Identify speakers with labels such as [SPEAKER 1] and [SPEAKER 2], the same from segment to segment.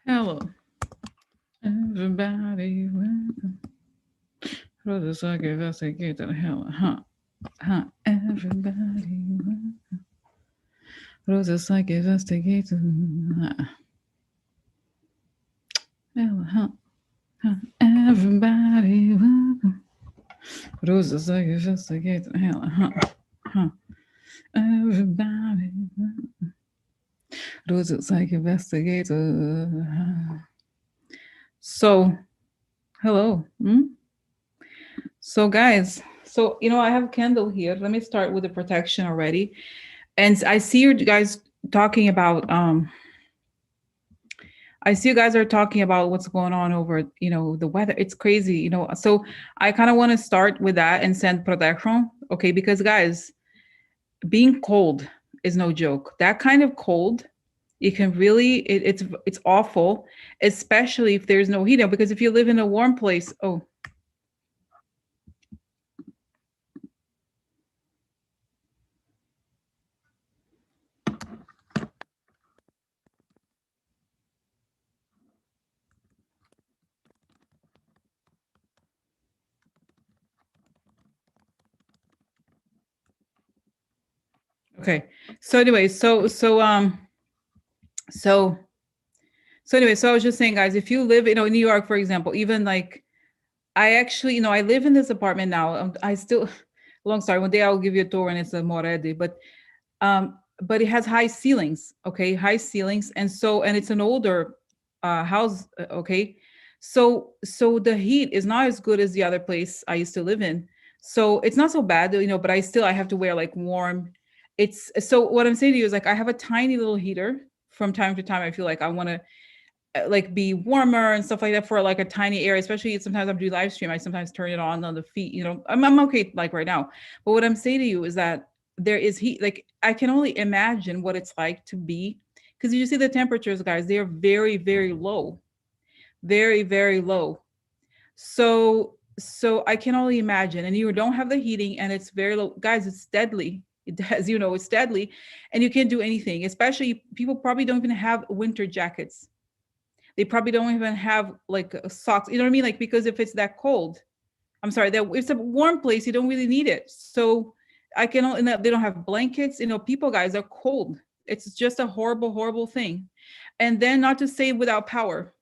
[SPEAKER 1] Hello, everybody. Welcome. Brothers, I give us a get to hell, huh? Everybody. Welcome. Brothers, I give us the gate to hell, huh? Everybody. Welcome. Brothers, I give us the gate to hell, huh? Everybody. Welcome. Brothers, I give us the gate to. So, hello. So guys, I have a candle here. Let me start with the protection already. And I see you guys talking about I see you guys are talking about what's going on over, the weather. It's crazy, So I kind of want to start with that and send protection, okay? Because guys, being cold is no joke. That kind of cold, it can really it's awful, especially if there's no heat. Because if you live in a warm place, okay. So anyway, so so I was just saying, guys, if you live, in New York, for example, even like I actually, I live in this apartment now. I still, long story. One day I'll give you a tour, and it's a Moredi, but it has high ceilings. Okay, high ceilings, and it's an older house. Okay, so the heat is not as good as the other place I used to live in. So it's not so bad, But I have to wear like warm. It's so what I'm saying to you is like I have a tiny little heater. From time to time, I feel like I want to like be warmer and stuff like that for like a tiny area, especially sometimes I'm doing live stream. I sometimes turn it on the feet, I'm okay like right now. But what I'm saying to you is that there is heat. Like I can only imagine what it's like to be, because you see the temperatures, guys, they're very, very low, very, very low. So I can only imagine. And you don't have the heating and it's very low. Guys, it's deadly. It has, it's deadly. And you can't do anything, especially people probably don't even have winter jackets. They probably don't even have like socks. You know what I mean? Like, because if it's that cold, I'm sorry, that it's a warm place, you don't really need it. So I can only, they don't have blankets. People, guys, are cold. It's just a horrible, horrible thing. And then not to say without power,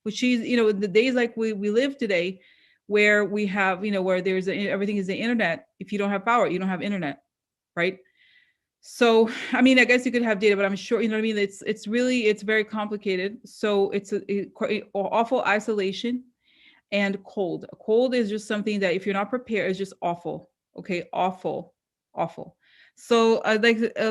[SPEAKER 1] which is, the days like we live today, where we have, where there's everything is the internet. If you don't have power, you don't have internet, right? So, I mean, I guess you could have data, but I'm sure, you know what I mean? It's very complicated. So it's awful isolation and cold. Cold is just something that if you're not prepared, it's just awful. Okay, awful, awful. So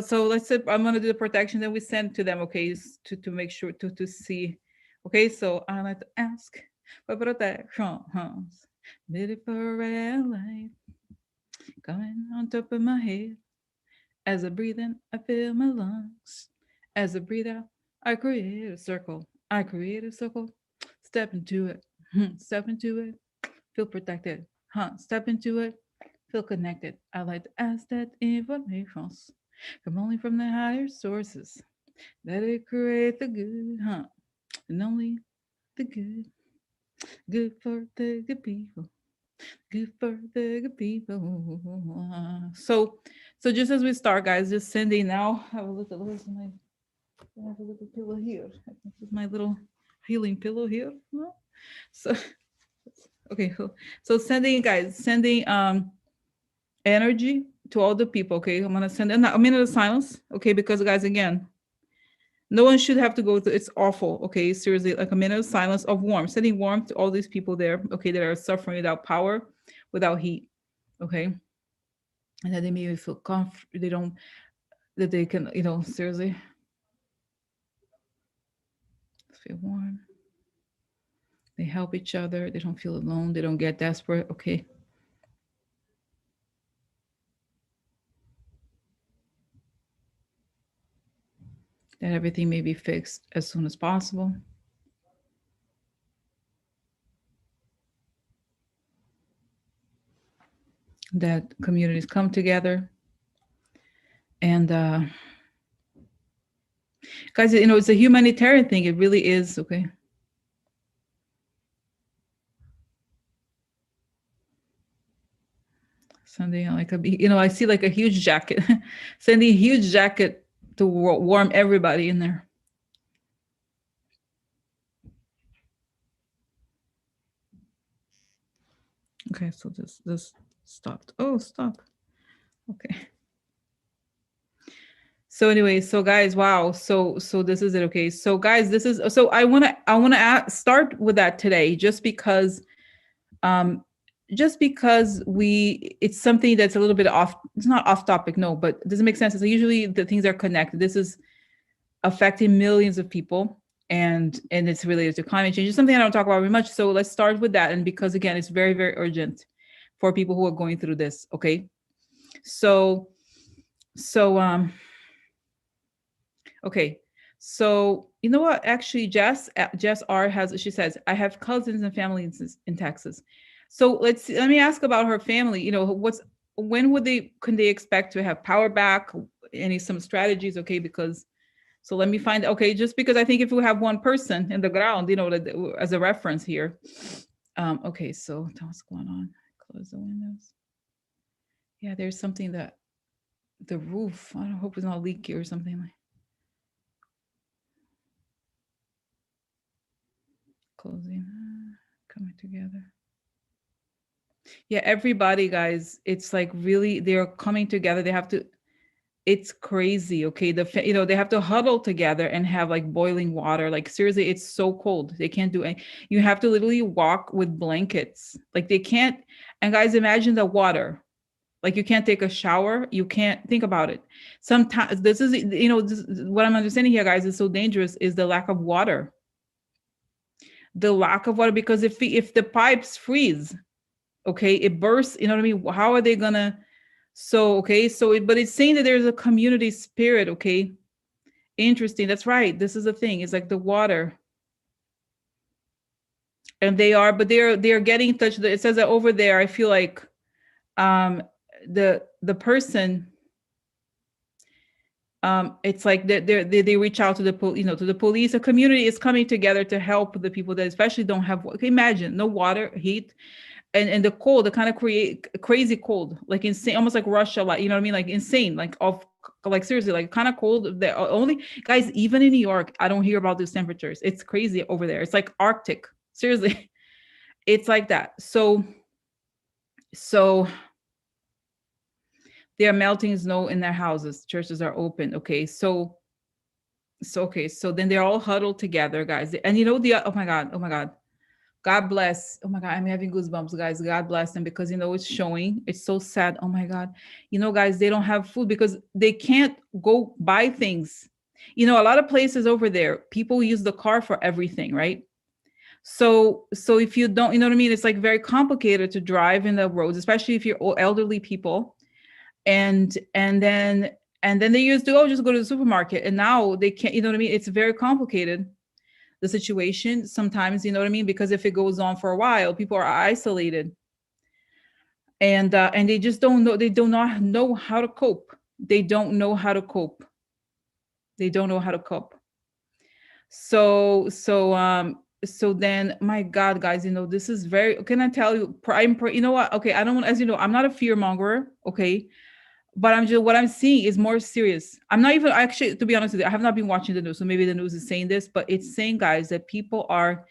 [SPEAKER 1] so let's say I'm gonna do the protection that we send to them. Okay, to make sure to see. Okay, so I like to ask for protections. Beautiful red light coming on top of my head. As I breathe in, I fill my lungs. As I breathe out, I create a circle. I create a circle. Step into it. Step into it. Feel protected. Step into it. Feel connected. I like to ask that informations come only from the higher sources. Let it create the good, and only the good. Good for the good people. Good for the good people. So just as we start, guys, just sending now. Have a look at this. I have a little pillow here. This is my little healing pillow here. So okay, so sending, guys, sending energy to all the people. Okay, I'm gonna send a minute of silence. Okay, because guys, again, no one should have to go through. It's awful. Okay, seriously, like a minute of silence of warmth, sending warmth to all these people there. Okay, that are suffering without power, without heat. Okay, and that they maybe feel comfort. They don't, that they can, seriously feel warm. They help each other. They don't feel alone. They don't get desperate. Okay. That everything may be fixed as soon as possible. That communities come together. And guys, it's a humanitarian thing. It really is. Okay. Sending like I see like a huge jacket, sending a huge jacket to warm everybody in there. Okay, so this stopped. Oh, stop. Okay. So anyway, so guys, wow. So this is it. Okay. So guys, this is so I want to start with that today um just because it's something that's a little bit off, it's not off topic, no, but it doesn't make sense. It's usually the things are connected. This is affecting millions of people, and it's related to climate change. It's something I don't talk about very much. So let's start with that. And because again, it's very, very urgent for people who are going through this. Okay. So so okay. So you know what? Actually, Jess R she says, I have cousins and family in Texas. So let me ask about her family. When can they expect to have power back? Some strategies? Okay, because so let me find. Okay, just because I think if we have one person in the ground, as a reference here. Okay, so what's going on? Close the windows. Yeah, there's something that the roof. I hope it's not leaky or something like. Closing, coming together. Yeah, everybody, guys, it's like really they're coming together. They have to. It's crazy. Okay, they have to huddle together and have like boiling water. Like seriously, it's so cold. They can't do any. You have to literally walk with blankets. Like they can't. And guys, imagine the water. Like you can't take a shower. You can't think about it. Sometimes this is what I'm understanding here, guys, is so dangerous is the lack of water. The lack of water, because if the pipes freeze, okay, it bursts, you know what I mean? How are they gonna? So okay, but it's saying that there's a community spirit. Okay, interesting. That's right. This is the thing. It's like the water, and they're getting in touch. It says that over there. I feel like the person, it's like they reach out to the police. A community is coming together to help the people that especially don't have. Okay, imagine no water, heat, and the cold, the kind of create crazy cold, like insane, almost like Russia, like you know what I mean, like insane, like seriously, like kind of cold. That only guys, even in New York, I don't hear about these temperatures. It's crazy over there. It's like Arctic. Seriously, it's like that. So they are melting snow in their houses. Churches are open. Okay, so then they're all huddled together, guys. And oh my God. God bless. Oh my God, I'm having goosebumps, guys. God bless them because it's showing. It's so sad. Oh my God. Guys, they don't have food because they can't go buy things. A lot of places over there, people use the car for everything, right? So if you don't, you know what I mean? It's like very complicated to drive in the roads, especially if you're elderly people. And then they used to just go to the supermarket, and now they can't, you know what I mean? It's very complicated, the situation sometimes, you know what I mean? Because if it goes on for a while, people are isolated, and they just don't know. They do not know how to cope. They don't know how to cope. They don't know how to cope. So then, my God, guys, this is very. Can I tell you? You know what? Okay, I don't want. As you know, I'm not a fear monger. Okay, but what I'm seeing is more serious. I'm not even actually, to be honest with you, I have not been watching the news, so maybe the news is saying this, but it's saying, guys, that people are,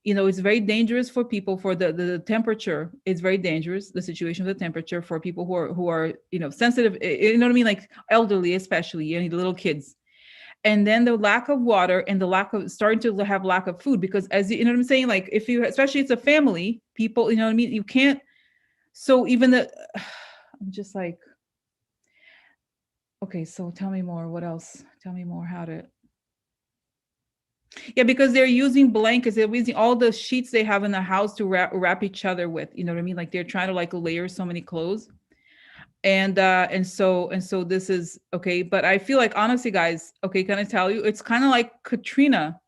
[SPEAKER 1] it's very dangerous for people, for the temperature. It's very dangerous, the situation of the temperature for people who are sensitive. You know what I mean? Like elderly, especially, the little kids. And then the lack of water and the lack of starting to have lack of food, because as you know what I'm saying, like if you, especially it's a family, people, you know what I mean? You can't. So even I'm just like, okay, so tell me more. What else? Tell me more how to. Yeah, because they're using blankets. They're using all the sheets they have in the house to wrap each other with. You know what I mean? Like they're trying to like layer so many clothes. And so this is okay. But I feel like honestly, guys, okay, can I tell you? It's kind of like Katrina,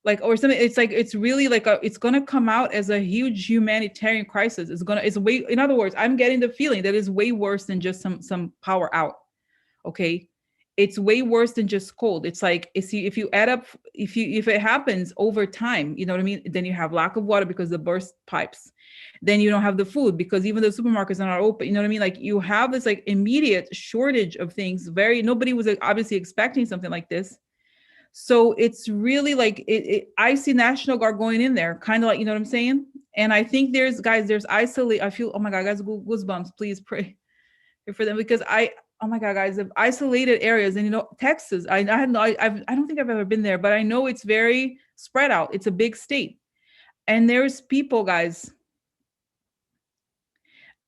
[SPEAKER 1] like or something. It's like it's really like it's gonna come out as a huge humanitarian crisis. It's way. In other words, I'm getting the feeling that it's way worse than just some power out. Okay, it's way worse than just cold. It's like, if you add up, if it happens over time, you know what I mean, then you have lack of water because the burst pipes, then you don't have the food because even the supermarkets are not open, you know what I mean, like you have this like immediate shortage of things. Very, nobody was obviously expecting something like this. So it's really like I see National Guard going in there, kind of like, you know what I'm saying. And I think there's, guys, there's isolate, I feel, oh my god, guys, goosebumps, please pray for them, because oh my god, guys, of isolated areas. And you know, Texas, I had no, I don't think I've ever been there, but I know it's very spread out. It's a big state, and there's people, guys,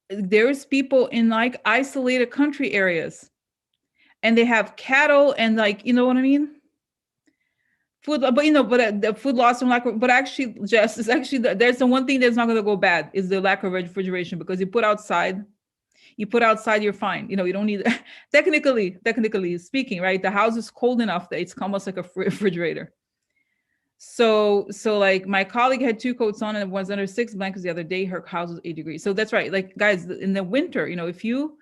[SPEAKER 1] there's people in like isolated country areas, and they have cattle and, like, you know what I mean, food. But you know, but the food loss from lack of, but actually, just is actually there's the one thing that's not going to go bad is the lack of refrigeration, because you put outside, you're fine. You know, you don't need technically speaking, right? The house is cold enough that it's almost like a refrigerator. So like my colleague had two coats on and was under 6 blankets the other day. Her house was 8 degrees. So that's right. Like, guys, in the winter, you know, if you,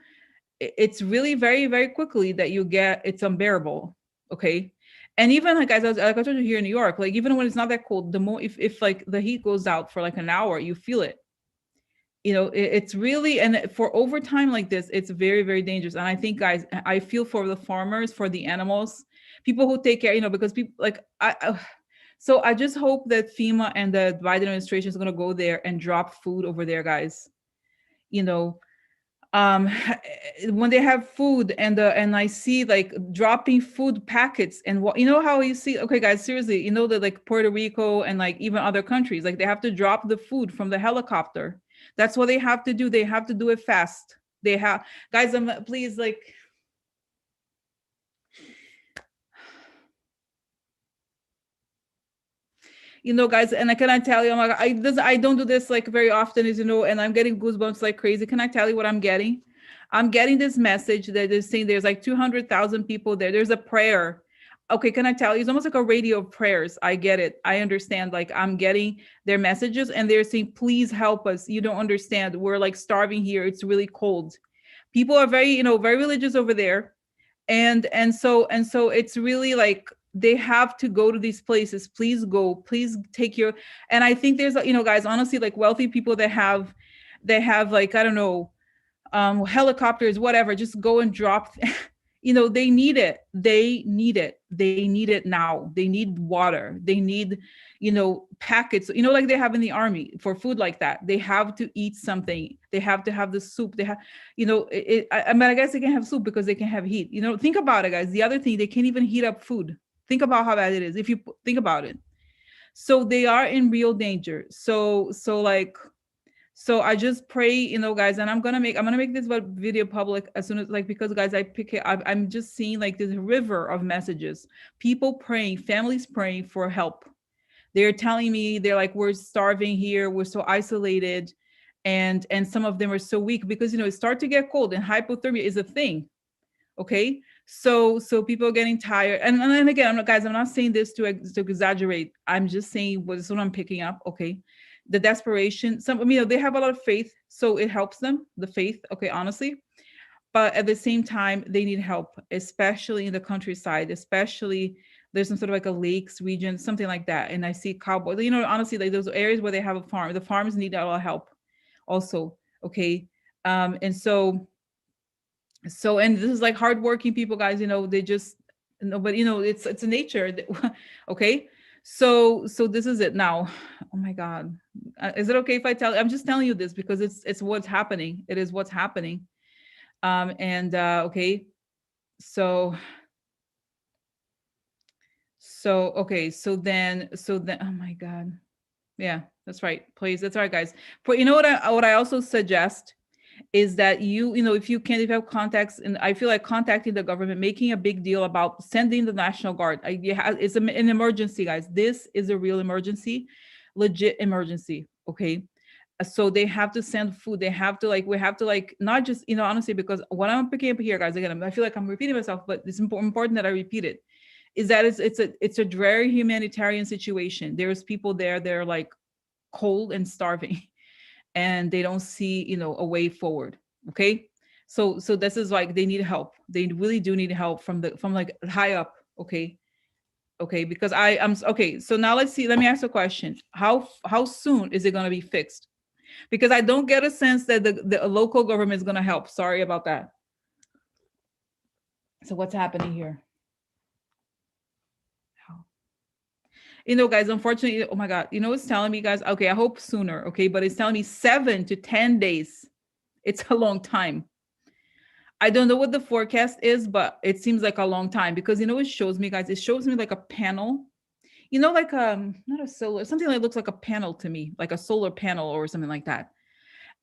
[SPEAKER 1] it's really very, very quickly that you get, it's unbearable. Okay. And even like, guys, like I told you, here in New York, like even when it's not that cold, the more, if like the heat goes out for like an hour, you feel it. You know, it's really, and for overtime like this, it's very, very dangerous. And I think, guys, I feel for the farmers, for the animals, people who take care, you know, because people like, so I just hope that FEMA and the Biden administration is going to go there and drop food over there, guys. You know, um when they have food, and I see like dropping food packets, and what, you know how you see, okay guys, seriously, you know that like Puerto Rico and like even other countries, like they have to drop the food from the helicopter. That's what they have to do. They have to do it fast. They have, guys, please, like, you know, guys, and I cannot tell you, I'm like, I don't do this like very often, as you know, and I'm getting goosebumps like crazy. Can I tell you what I'm getting? I'm getting this message that is saying there's like 200,000 people there. There's a prayer. Okay, can I tell you? It's almost like a radio of prayers. I get it. I understand. Like, I'm getting their messages, and they're saying, please help us. You don't understand. We're like starving here. It's really cold. People are very, you know, very religious over there. And so it's really like they have to go to these places. Please go, please take your, and I think there's, you know, guys, honestly, like wealthy people that have, they have like, I don't know, helicopters, whatever, just go and drop. You know, they need it. They need it. They need it now. They need water. They need, you know, packets, you know, like they have in the army for food like that. They have to eat something. They have to have the soup. They have, you know, I mean, I guess they can have soup because they can have heat. You know, think about it, guys. The other thing, they can't even heat up food. Think about how bad it is if you think about it. So they are in real danger. So like, so I just pray, you know, guys, and I'm gonna make this video public as soon as, like, because guys, I pick it, I'm just seeing like this river of messages, people praying, families praying for help. They're telling me, they're like, we're starving here, we're so isolated, and some of them are so weak because, you know, it starts to get cold and hypothermia is a thing. Okay, so people are getting tired, and again, I'm not, guys, I'm not saying this to exaggerate. I'm just saying what is what I'm picking up. Okay, the desperation. Some, you know, they have a lot of faith, so it helps them, the faith. Okay, honestly, but at the same time, they need help, especially in the countryside. Especially there's some sort of like a lakes region, something like that. And I see cowboys. You know, honestly, like those areas where they have a farm, the farms need a lot of help, also. Okay, and and this is like hardworking people, guys, you know, they just, no, but you know, it's a nature okay, so this is it now. Oh my god, is it okay if I tell, I'm just telling you this because it's what's happening. It is what's happening. And okay, so okay, so then oh my god, yeah, that's right, please, that's right, guys. But you know what I also suggest is that you know, if you can, if you have contacts, and I feel like contacting the government, making a big deal about sending the National Guard. It's an emergency, guys. This is a real emergency, legit emergency. Okay, so they have to send food. They have to, like, we have to, like, not just, you know, honestly, because what I'm picking up here, guys, again, I feel like I'm repeating myself, but it's important that I repeat it, is that it's a very humanitarian situation. There's people there, they're like cold and starving and they don't see, you know, a way forward. Okay, So this is like they need help. They really do need help from like high up. Okay. Okay, because I'm okay. So now let's see. Let me ask a question. How soon is it going to be fixed? Because I don't get a sense that the local government is going to help. Sorry about that. So what's happening here? Guys, unfortunately, oh my God, it's telling me, guys, okay, I hope sooner, okay, but it's telling me 7 to 10 days. It's a long time. I don't know what the forecast is, but it seems like a long time because it shows me, guys, it shows me like a panel, like not a solar, something that looks like a panel to me, like a solar panel or something like that.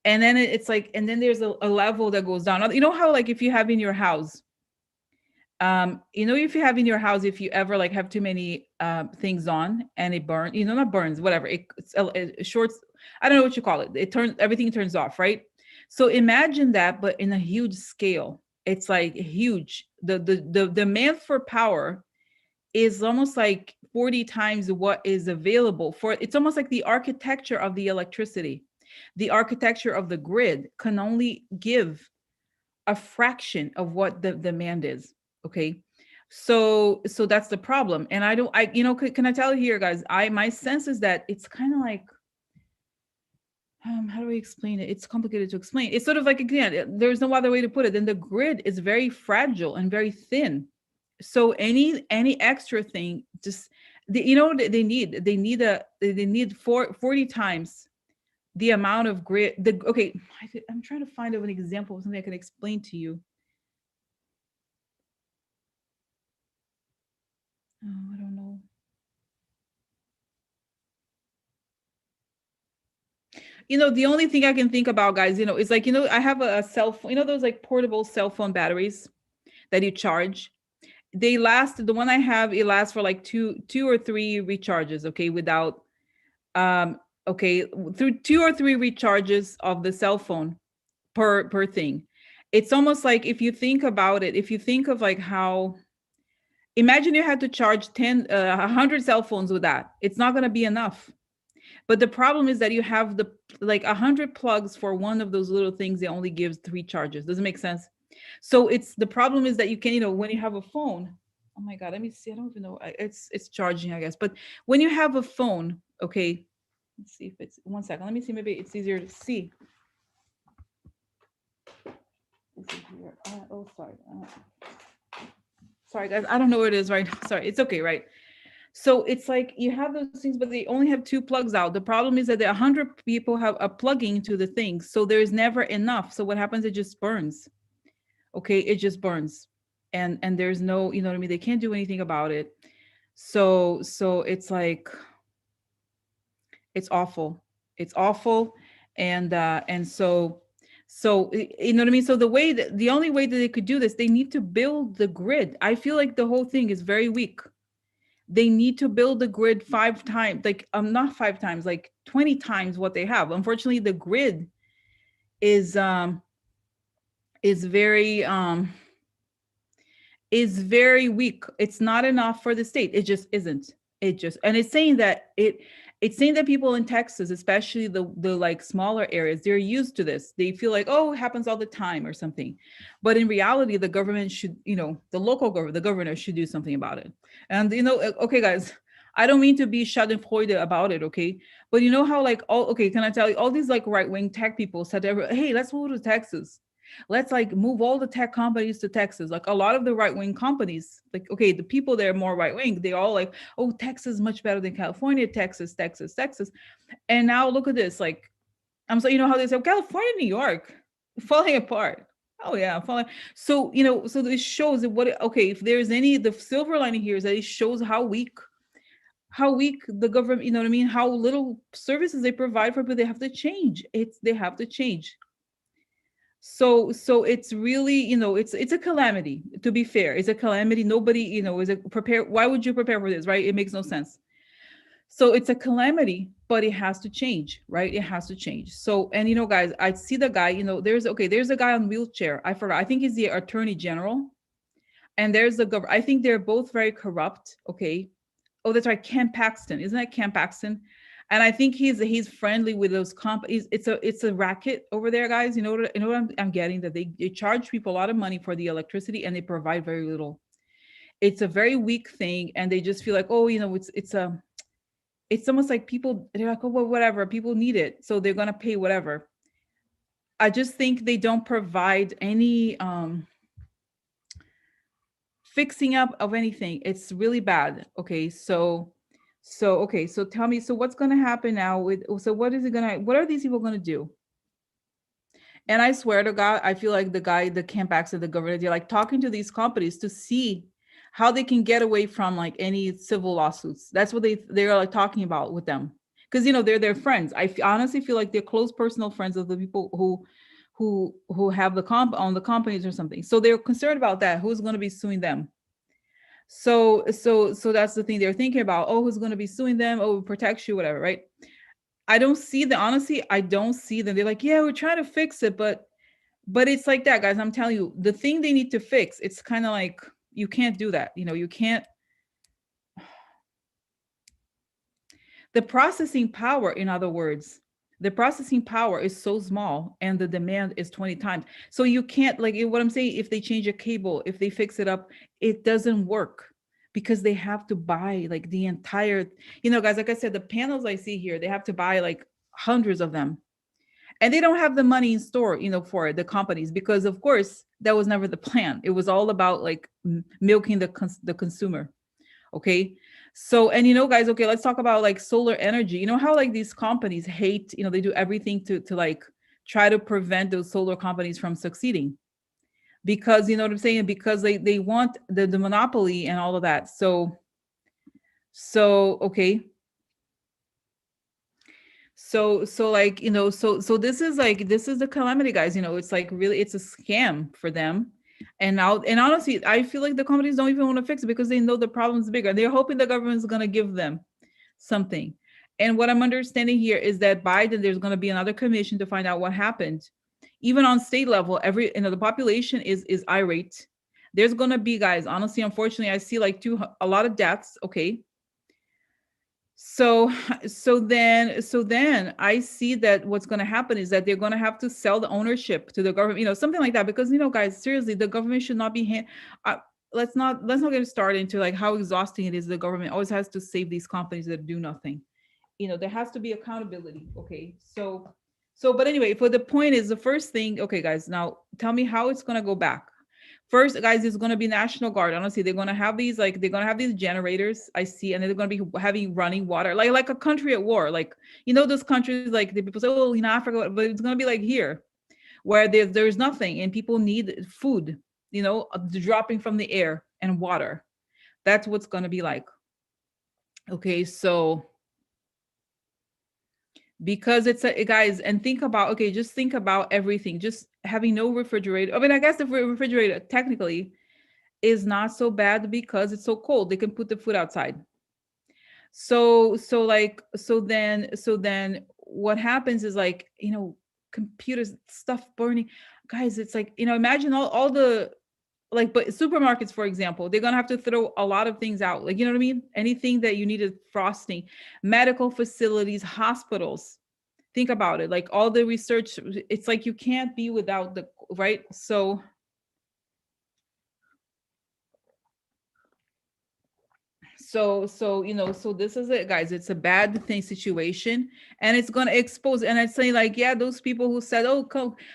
[SPEAKER 1] And then it's like, and then there's a level that goes down. You know how like if you have in your house, if you have in your house, if you ever like have too many things on and it burns, not burns, whatever, it shorts, I don't know what you call it. Everything turns off, right? So imagine that, but in a huge scale. It's like huge. The demand for power is almost like 40 times what is available for. It's almost like the architecture of the electricity. The architecture of the grid can only give a fraction of what the demand is. Okay. So that's the problem. And can I tell you here, guys, my sense is that it's kind of like, how do we explain it? It's complicated to explain. It's sort of like, again, there's no other way to put it. Then the grid is very fragile and very thin. So any extra thing, just they need 40 times the amount of grid. Okay, I'm trying to find an example of something I can explain to you. Oh, I don't know. The only thing I can think about, guys, is like, I have a cell phone, those like portable cell phone batteries that you charge. The one I have, it lasts for like two or three recharges, okay, without, okay, through 2 or 3 recharges of the cell phone per thing. It's almost like if you think about it, if you think of like how, imagine you had to charge 100 cell phones with that. It's not going to be enough. But the problem is that you have like 100 plugs for one of those little things that only gives 3 charges. Does it make sense? So the problem is that you can, when you have a phone, oh my God, let me see. I don't even know. It's charging, I guess. But when you have a phone, okay, let's see if it's 1 second. Let me see. Maybe it's easier to see. Oh, sorry. Sorry, guys. I don't know where it is right now. Sorry. It's okay, right? So it's like you have those things, but they only have 2 plugs out. The problem is that the 100 people have a plugging to the thing. So there's never enough. So what happens? It just burns. Okay. It just burns. And there's no, you know what I mean? They can't do anything about it. So it's like, it's awful. It's awful. And so, you know what I mean? So the only way that they could do this, they need to build the grid. I feel like the whole thing is very weak. They need to build the grid 5 times, like not 5 times, like 20 times what they have. Unfortunately, the grid is very weak. It's not enough for the state. It just isn't. And it's saying that people in Texas, especially the like smaller areas, they're used to this. They feel like, oh, it happens all the time or something. But in reality, the government should, the local government, the governor should do something about it. And, okay, guys, I don't mean to be schadenfreude about it, okay? But you know how like, can I tell you, all these like right-wing tech people said, hey, let's move to Texas. Let's like move all the tech companies to Texas. Like a lot of the right-wing companies, like, okay, the people that are more right-wing, they all like, oh, Texas is much better than California, Texas. And now look at this. Like, I'm so, how they say California, New York, falling apart. Oh yeah, falling. So, so this shows that if there's the silver lining here is that it shows how weak the government, you know what I mean? How little services they provide for people. They have to change. They have to change. So it's really, it's a calamity. To be fair, it's a calamity. Nobody, is prepare. Why would you prepare for this, right? It makes no sense. So it's a calamity, but it has to change, right? It has to change. So, and guys, I see the guy, there's a guy on wheelchair. I forgot. I think he's the attorney general, and there's the governor. I think they're both very corrupt. Okay. Oh, that's right. Camp Paxton. Isn't that Camp Paxton? And I think he's friendly with those companies. It's a racket over there, guys. You know what I'm getting, that they charge people a lot of money for the electricity and they provide very little. It's a very weak thing, and they just feel like, oh, it's almost like people, they're like, oh, well, whatever, people need it, so they're gonna pay whatever. I just think they don't provide any fixing up of anything. It's really bad. Okay, so tell me, so what's gonna happen now with, so what are these people gonna do? And I swear to God, I feel like the camp acts of the government, they're like talking to these companies to see how they can get away from like any civil lawsuits. That's what they're like talking about with them. Because they're their friends. Honestly feel like they're close personal friends of the people who have the comp on the companies or something. So they're concerned about that. Who's going to be suing them? So that's the thing they're thinking about. Oh, who's going to be suing them? Oh, protects you, whatever, right? I don't see the honestly, I don't see them. They're like, yeah, we're trying to fix it, but it's like that, guys. I'm telling you, the thing they need to fix, it's kind of like you can't do that. You can't. The processing power, in other words, the processing power is so small and the demand is 20 times. So you can't, like what I'm saying, if they change a cable, if they fix it up, it doesn't work because they have to buy like the entire, guys, like I said, the panels I see here, they have to buy like hundreds of them. And they don't have the money in store, for the companies, because of course that was never the plan. It was all about like milking the consumer. Okay. So, and guys, okay, let's talk about like solar energy. You know how like these companies hate, they do everything to like try to prevent those solar companies from succeeding, because you know what I'm saying? Because they want the monopoly and all of that. So okay. So like, so this is the calamity, guys. It's like really, it's a scam for them. And honestly, I feel like the companies don't even want to fix it because they know the problem's bigger. They're hoping the government's going to give them something. And what I'm understanding here is that Biden, there's going to be another commission to find out what happened. Even on state level, the population is irate. There's going to be, guys, honestly, unfortunately, I see like a lot of deaths. Okay. So then I see that what's going to happen is that they're going to have to sell the ownership to the government, something like that, because guys, seriously, the government should not be let's not get started into like how exhausting it is. The government always has to save these companies that do nothing. There has to be accountability. Okay, but anyway, for the point is, the first thing, okay, guys, now tell me how it's going to go back. First, guys, it's going to be National Guard. Honestly, they're going to have these generators, I see, and they're going to be having running water, like a country at war. Like, those countries, like the people say, oh, Africa, but it's going to be like here, where there's nothing and people need food, dropping from the air and water. That's what's going to be like. Okay, so because guys, and just think about everything, just having no refrigerator. I mean, I guess the refrigerator technically is not so bad because it's so cold. They can put the food outside. So then what happens is like, computers, stuff burning. Guys, it's like, imagine all the, like, but supermarkets, for example, they're going to have to throw a lot of things out. Like, you know what I mean? Anything that you needed frosting, medical facilities, hospitals. Think about it. Like all the research, it's like you can't be without right? So this is it, guys. It's a bad thing situation, and it's going to expose. And I'd say, like, yeah, those people who said, oh,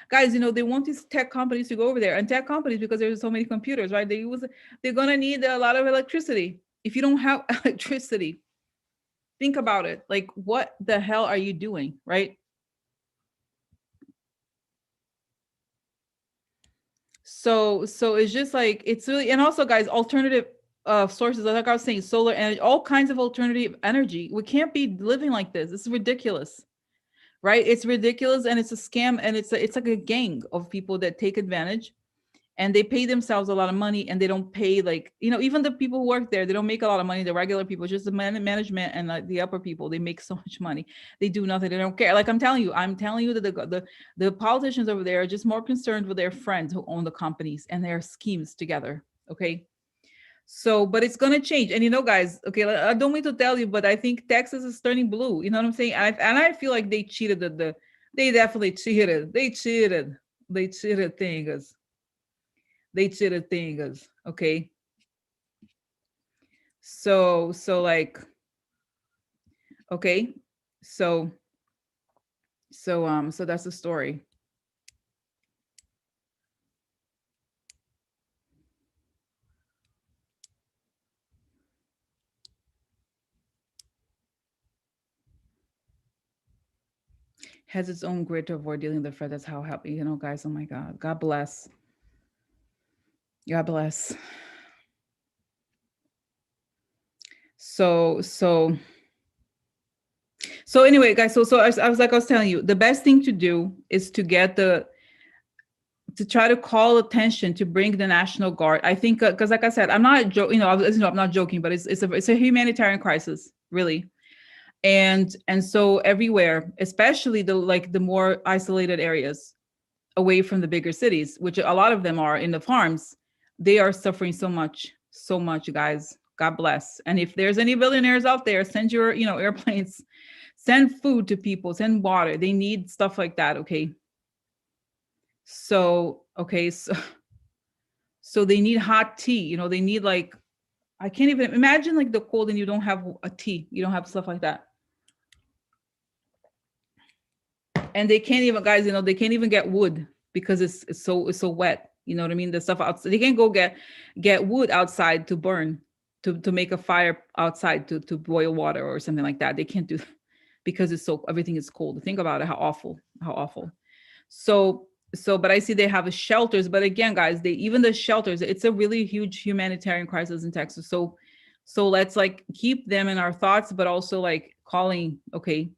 [SPEAKER 1] guys, they want these tech companies to go over there, and tech companies, because there's so many computers, right? They're going to need a lot of electricity. If you don't have electricity, think about it. Like, what the hell are you doing, right? So it's just like, it's really, and also, guys, alternative sources, like I was saying, solar energy, all kinds of alternative energy. We can't be living like this. This is ridiculous, right? It's ridiculous, and it's a scam, and it's like a gang of people that take advantage, and they pay themselves a lot of money, and they don't pay, like, even the people who work there, they don't make a lot of money. The regular people, just the management and the upper people, they make so much money. They do nothing. They don't care. Like I'm telling you that the politicians over there are just more concerned with their friends who own the companies and their schemes together. Okay. So, but it's gonna change. And guys, okay, I don't mean to tell you, but I think Texas is turning blue. You know what I'm saying? And I feel like they cheated they definitely cheated. They cheated. They cheated things. They cheated things. Okay. So like, okay. So so that's the story. Has its own grid to avoid dealing with the threat. That's how happy, guys. Oh my God. God bless. God bless. So anyway, guys, so I was telling you, the best thing to do is to get to try to call attention to bring the National Guard. I think because like I said, I'm not I'm not joking, but it's a humanitarian crisis, really. And so everywhere, especially the more isolated areas away from the bigger cities, which a lot of them are in the farms, they are suffering so much, guys. God bless. And if there's any billionaires out there, send your, airplanes, send food to people, send water. They need stuff like that. Okay. So, okay. So they need hot tea, they need like, I can't even imagine like the cold and you don't have a tea, you don't have stuff like that. And they can't even, guys, they can't even get wood because it's so wet. You know what I mean? The stuff outside, they can't go get wood outside to burn, to make a fire outside to boil water or something like that. They can't do that because everything is cold. Think about it, how awful. So but I see they have shelters, but again, guys, even the shelters, it's a really huge humanitarian crisis in Texas. So let's like keep them in our thoughts, but also like calling, okay.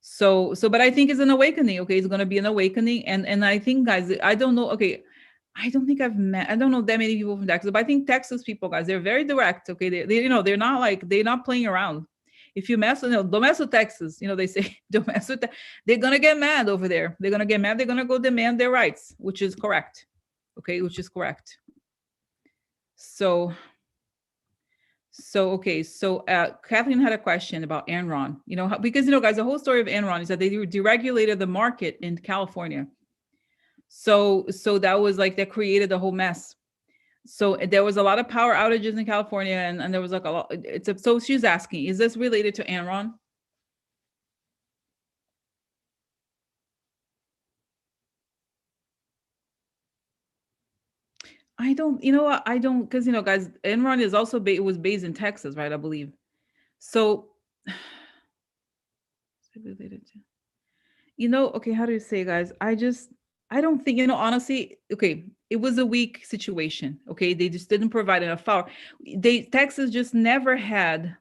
[SPEAKER 1] So but I think it's an awakening. Okay, it's going to be an awakening. And I think, guys, I don't know, okay, I don't think I don't know that many people from Texas, but I think Texas people, guys, they're very direct. Okay, they're not like, they're not playing around. If you mess with, don't mess with Texas, they say, don't mess with that. They're gonna get mad over there. They're gonna get mad. They're gonna go demand their rights, which is correct. Okay, which is correct. So Kathleen had a question about Enron. Because guys, the whole story of Enron is that they deregulated the market in California. So that was like, that created the whole mess. So there was a lot of power outages in California, and there was like a lot. So she's asking, is this related to Enron? I don't, what? I don't, because guys, Enron is also it was based in Texas, right? I believe. So related to, okay, how do you say, guys? I don't think, honestly, okay, it was a weak situation. Okay, they just didn't provide enough power. Texas never had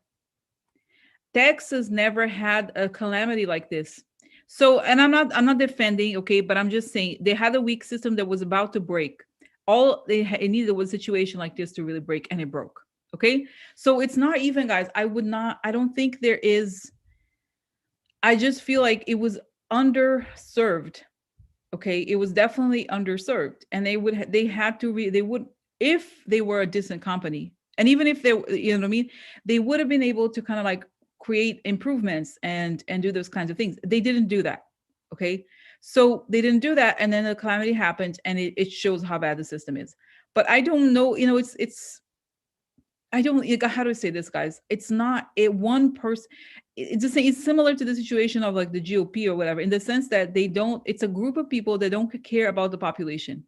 [SPEAKER 1] a calamity like this. So, and I'm not defending, okay, but I'm just saying they had a weak system that was about to break. All it needed was a situation like this to really break, and it broke. Okay, so it's not even, guys. I don't think there is. I just feel like it was underserved. Okay, it was definitely underserved, and they had to they would, if they were a decent company, and even if they, you know what I mean, they would have been able to kind of like create improvements and do those kinds of things. They didn't do that. Okay, so they didn't do that, and then the calamity happened, and it shows how bad the system is. But I don't know, it's I don't, how do I say this, guys? It's not a one person. It's similar to the situation of like the GOP or whatever, in the sense that it's a group of people that don't care about the population.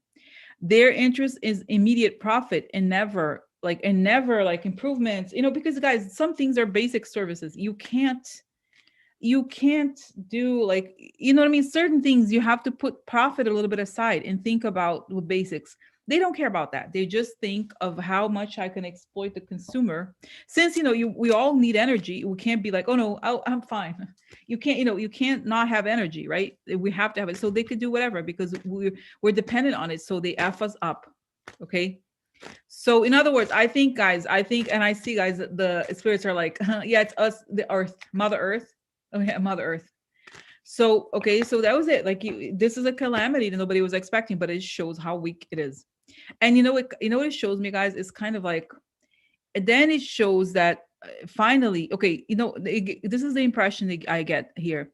[SPEAKER 1] Their interest is immediate profit, and never like improvements, because, guys, some things are basic services. You can't do, like, what I mean? Certain things you have to put profit a little bit aside and think about the basics. They don't care about that. They just think of how much I can exploit the consumer. Since we all need energy, we can't be like, oh no, I'm fine. You can't, you can't not have energy, right? We have to have it. So they could do whatever because we're dependent on it. So they F us up. Okay. So in other words, I think, guys, and I see, guys, the spirits are like, yeah, it's us, the earth, Mother Earth. Oh yeah, Mother Earth. So, okay, so that was it. Like, this is a calamity that nobody was expecting, but it shows how weak it is. And what it shows me, guys, is kind of like, then it shows that finally, okay, this is the impression that I get here.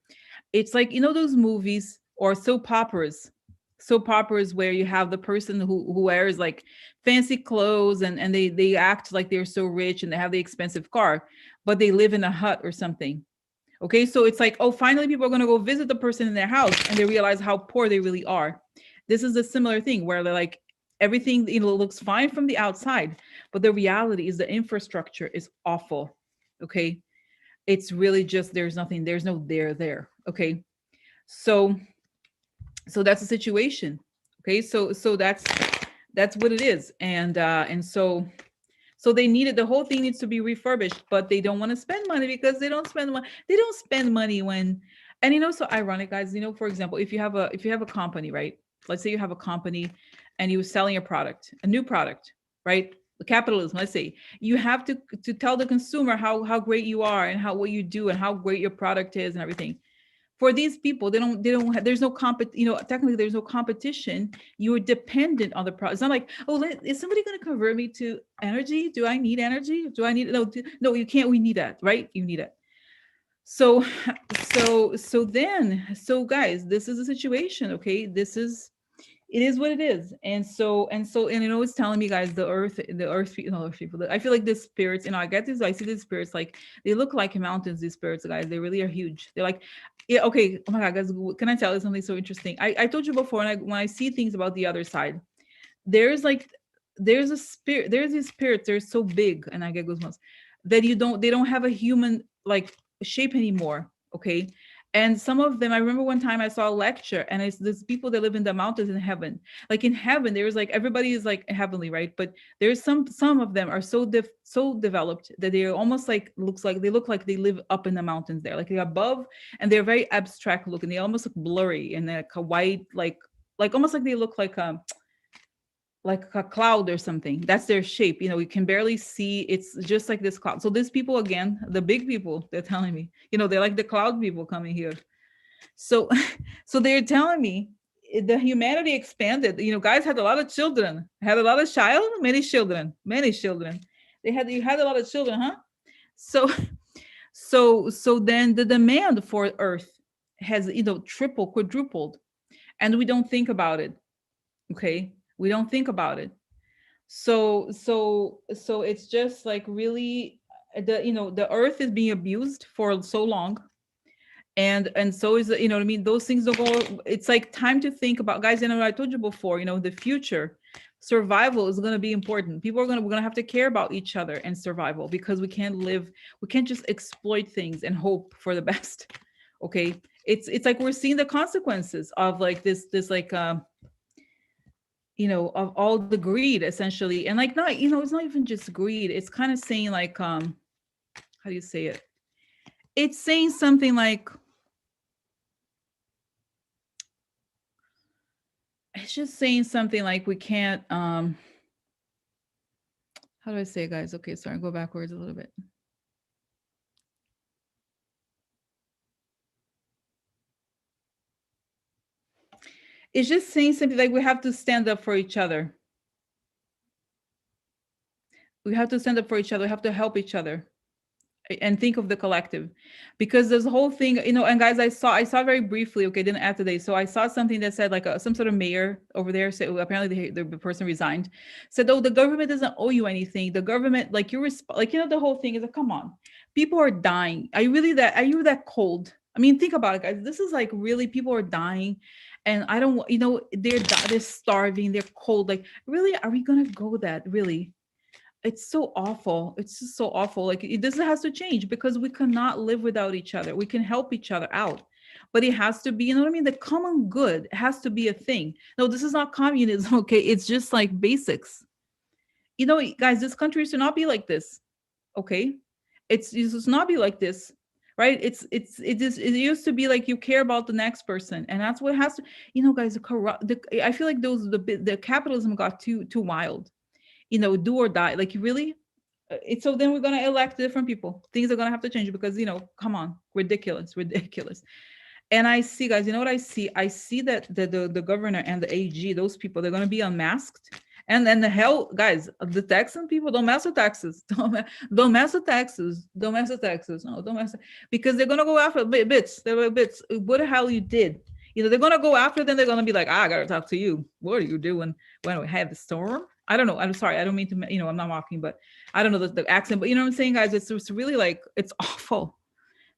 [SPEAKER 1] It's like, those movies or soap operas where you have the person who wears like fancy clothes, and they act like they're so rich and they have the expensive car, but they live in a hut or something. Okay, so it's like, oh, finally people are going to go visit the person in their house and they realize how poor they really are. This is a similar thing where they're like, everything, looks fine from the outside, but the reality is the infrastructure is awful. Okay, it's really just, there's nothing, there's no there. Okay, so that's the situation. Okay, so that's what it is. And so they needed, the whole thing needs to be refurbished, but they don't want to spend money because they don't spend money when, and so ironic, guys, for example, if you have a company, right? Let's say you have a company and you're selling a new product, right? Capitalism, let's say you have to tell the consumer how great you are and how what you do and how great your product is and everything. For these people, they don't have, there's no technically there's no competition. You're dependent on the product. It's not like, oh, is somebody going to convert me to energy? Do I need energy? Do I need, no, you can't. We need that, right? You need it. So so guys, this is a situation. Okay, it is what it is. And it's telling me, guys, the earth people, I feel like the spirits, I get this, I see these spirits, like they look like mountains. These spirits, guys, they really are huge. They're like, yeah, okay, oh my god, guys, can I tell you something so interesting? I told you before, and when I see things about the other side, there's like, there's a spirit, there's these spirits, they're so big, and I get goosebumps, that they don't have a human like shape anymore. Okay, and some of them, I remember one time I saw a lecture, and it's these people that live in the mountains in heaven. Like in heaven, there's like, everybody is like heavenly, right? But there's some of them are so developed that they're almost like, they look like they live up in the mountains there, like they're above, and they're very abstract looking. They almost look blurry and like a white, like almost like they look like a cloud or something. That's their shape. You can barely see. It's just like this cloud. So these people, again, the big people, they're telling me, they're like the cloud people coming here. So, so they're telling me the humanity expanded. Guys had a lot of children, had a lot of many children, many children. You had a lot of children, huh? So, so then the demand for Earth has, tripled, quadrupled, and we don't think about it. Okay, we don't think about it. So it's just like, really, the earth is being abused for so long, and so is what I mean, those things don't go. It's like time to think about, guys, I told you before, the future survival is going to be important. We're going to have to care about each other and survival, because we can't just exploit things and hope for the best. Okay, it's like we're seeing the consequences of like this like of all the greed, essentially. And like, not, it's not even just greed. It's kind of saying like, how do you say it? It's saying something like, it's just saying something like, we can't, how do I say it, guys? Okay, sorry, go backwards a little bit. It's just saying something like, we have to stand up for each other. We have to stand up for each other. We have to help each other and think of the collective, because there's a whole thing, and guys, I saw very briefly, okay, didn't add today. So I saw something that said like some sort of mayor over there said, apparently the person resigned, said, oh, the government doesn't owe you anything. The government, like, you're like, the whole thing is like, come on, people are dying. Are you that cold? I mean, think about it, guys. This is like, really, people are dying, and I don't, they're starving, they're cold. Like, really, are we gonna go that, really? It's so awful. It's just so awful. Like, this has to change, because we cannot live without each other. We can help each other out, but it has to be, you know what I mean? The common good has to be a thing. No, this is not communism. Okay, it's just like basics. Guys, this country should not be like this. Okay, it should not be like this, right? It used to be like, you care about the next person, and that's what has to. Guys, I feel like the capitalism got too wild. Do or die. Like, really, it's, so then we're going to elect different people. Things are going to have to change, because come on, ridiculous. And I see, guys, what I see that the governor and the AG, those people, they're going to be unmasked, And then the hell, guys, the Texan people don't mess with taxes. Don't mess with taxes. Don't mess with taxes. No, don't mess with, because they're gonna go after bits. They're like, bits. What the hell you did? You know, they're gonna go after them. They're gonna be like, I gotta talk to you. What are you doing when we had the storm? I don't know. I'm sorry. I don't mean to. I'm not mocking, but I don't know the accent. But you know what I'm saying, guys? It's really like it's awful.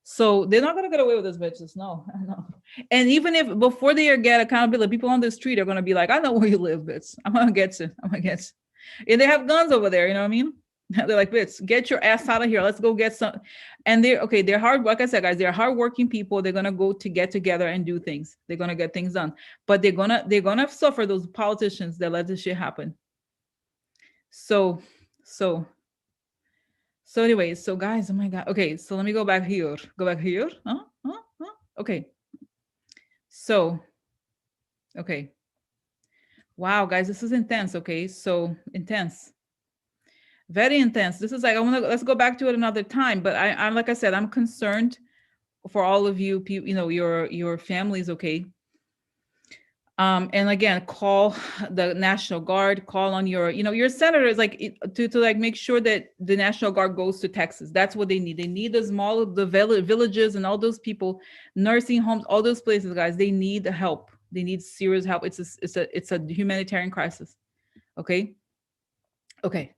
[SPEAKER 1] So they're not gonna get away with this, bitches. No, no. And even if before they get accountability, people on the street are gonna be like, "I know where you live, bitch. I'm gonna get you. I'm gonna get you." And they have guns over there. You know what I mean? They're like, "Bitch, get your ass out of here. Let's go get some." And they're okay. They're hard. Like I said, guys, they're hardworking people. They're gonna go to get together and do things. They're gonna get things done. But they're gonna suffer those politicians that let this shit happen. So, so So anyways, so guys, oh my God. Okay, so let me go back here. Go back here. Huh? Huh? Huh? Okay. So, okay. Wow, guys, this is intense. Okay, so intense. Very intense. This is like I want to let's go back to it another time. But I'm like I said, I'm concerned for all of you, you know, your families. Okay, and again, call the National Guard, call on your senators, like to like make sure that the National Guard goes to Texas. That's what they need. They need the small, the villages and all those people, nursing homes, all those places, guys. They need help. They need serious help. It's a humanitarian crisis. Okay. Okay.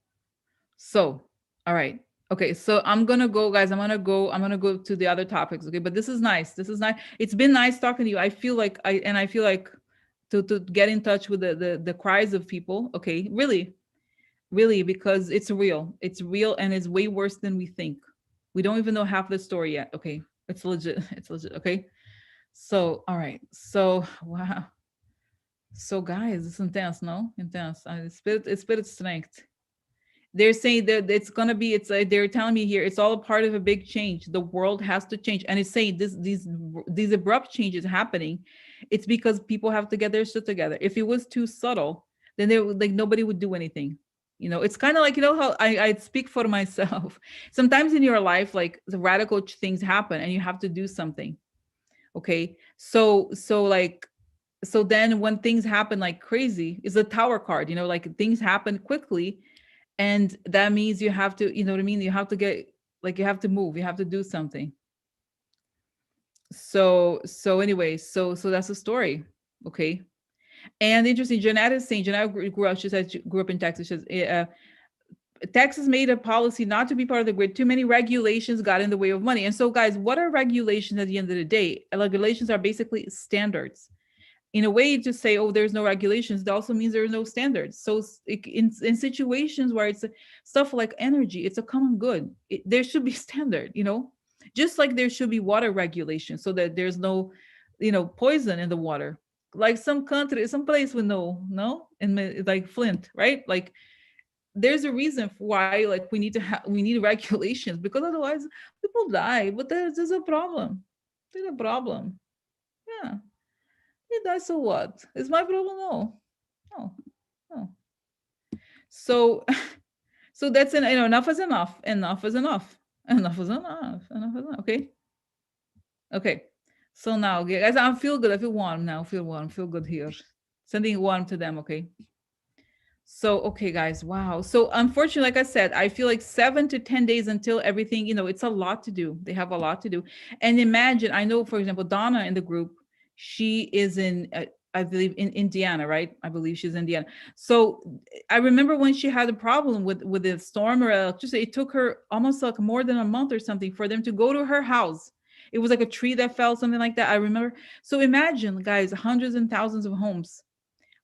[SPEAKER 1] So, all right. Okay, so I'm gonna go, guys. I'm gonna go to the other topics. Okay, but this is nice. This is nice. It's been nice talking to you. I feel like to get in touch with the cries of people. Okay, really, really, because it's real. It's real, and it's way worse than we think. We don't even know half the story yet. Okay, it's legit. It's legit. Okay, so all right. So wow. So guys, it's intense. No, intense. It's spirit strength. They're saying that it's gonna be. It's like they're telling me here. It's all a part of a big change. The world has to change, and it's saying these abrupt changes happening. It's because people have to get their shit together. If it was too subtle, then they would like nobody would do anything. It's kind of like how I speak for myself. Sometimes in your life, like the radical things happen, and you have to do something. Okay, so then when things happen like crazy, is a tower card. Like things happen quickly, and that means you have to, you know what I mean, you have to get, like, you have to move, you have to do something. So anyway, so that's the story. Okay. And interesting, Jeanette is saying, Jeanette grew up, she says she grew up in Texas. She says, Texas made a policy not to be part of the grid. Too many regulations got in the way of money. And so, guys, what are regulations at the end of the day? Regulations are basically standards. In a way, to say, oh, there's no regulations, that also means there's no standards. So in situations where it's stuff like energy, it's a common good. There should be standard, just like there should be water regulation so that there's no, poison in the water. Like some country, some place with no, and like Flint, right? Like there's a reason for why, like we need regulations, because otherwise people die. But there's a problem. There's a problem. Yeah. He died, so what? It's my problem? No. No. No. So so that's enough is enough. Enough is enough. Enough is enough. Enough is enough. Okay. Okay. So now, okay, guys, I feel good. I feel warm now. Feel warm. Feel good here. Sending warm to them. Okay. So, okay, guys, wow. So, unfortunately, like I said, I feel like 7 to 10 days until everything, it's a lot to do. They have a lot to do. And imagine, I know, for example, Donna in the group, she is in, I believe, in Indiana, right? I believe she's in Indiana. So, I remember when she had a problem with the storm or electricity, it took her almost like more than a month or something for them to go to her house. It was like a tree that fell, something like that. I remember. So, imagine, guys, hundreds and thousands of homes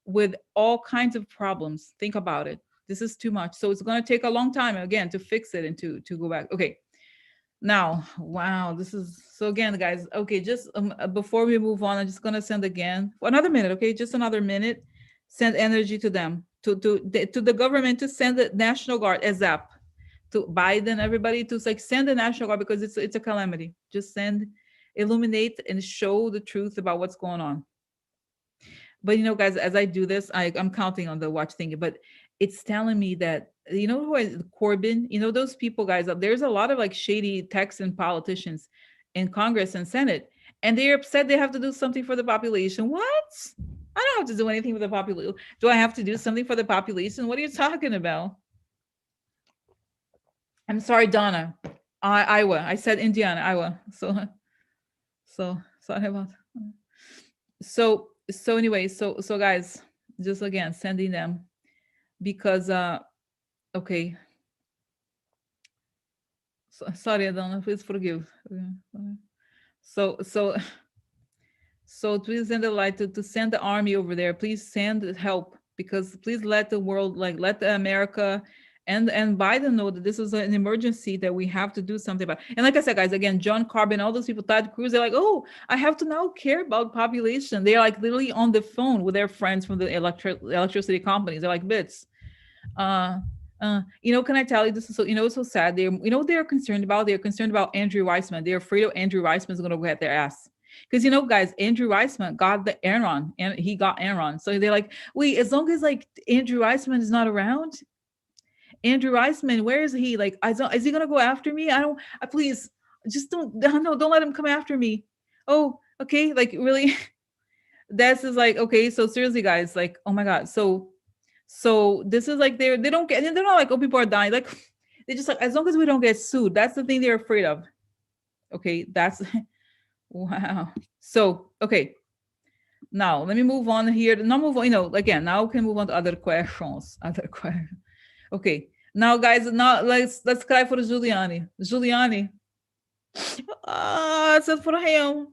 [SPEAKER 1] with all kinds of problems. Think about it. This is too much. So it's going to take a long time again to fix it and to go back. Okay. Now, wow, this is so again, guys. Okay, just before we move on, I'm just going to send again for another minute. Okay, just another minute. Send energy to them, to the government, to send the National Guard as up to Biden, everybody, to like send the National Guard, because it's a calamity. Just send, illuminate, and show the truth about what's going on. But guys, as I do this, I'm counting on the watch thing, but it's telling me that, who is Corbyn, those people, guys, there's a lot of like shady Texan politicians in Congress and Senate, and they're upset they have to do something for the population. What? I don't have to do anything for the population. Do I have to do something for the population? What are you talking about? I'm sorry, Donna. Iowa. I said Indiana, Iowa. So sorry about. So anyway, so guys, just again sending them because okay. Sorry, Donna. Please forgive. So so please send the light to send the army over there. Please send help because please let the world, like let the America and Biden know that this is an emergency that we have to do something about. And like I said, guys, again, John Carbon, all those people, Ted Cruz, they're like, oh, I have to now care about population. They're like literally on the phone with their friends from the electricity companies. They're like, bits. Can I tell you this is so, it's so sad. They're concerned about, Andrew Weissman. They're afraid of Andrew Weissman's going to get their ass. Because guys, Andrew Weissman got the Enron, and he got Enron. So they're like, wait, as long as like Andrew Weissman is not around, Andrew Weissman, where is he? Like, is he gonna go after me? I don't. Please, just don't. No, don't let him come after me. Oh, okay. Like really, this is like okay. So seriously, guys, like, oh my god. So this is like they don't get. They're not like, oh, people are dying. Like they just like, as long as we don't get sued, that's the thing they're afraid of. Okay, that's wow. So okay. Now let me move on here. Now move on. Again, now we can move on to other questions. Okay. Now, guys, now let's cry for Giuliani. Giuliani. It's for him.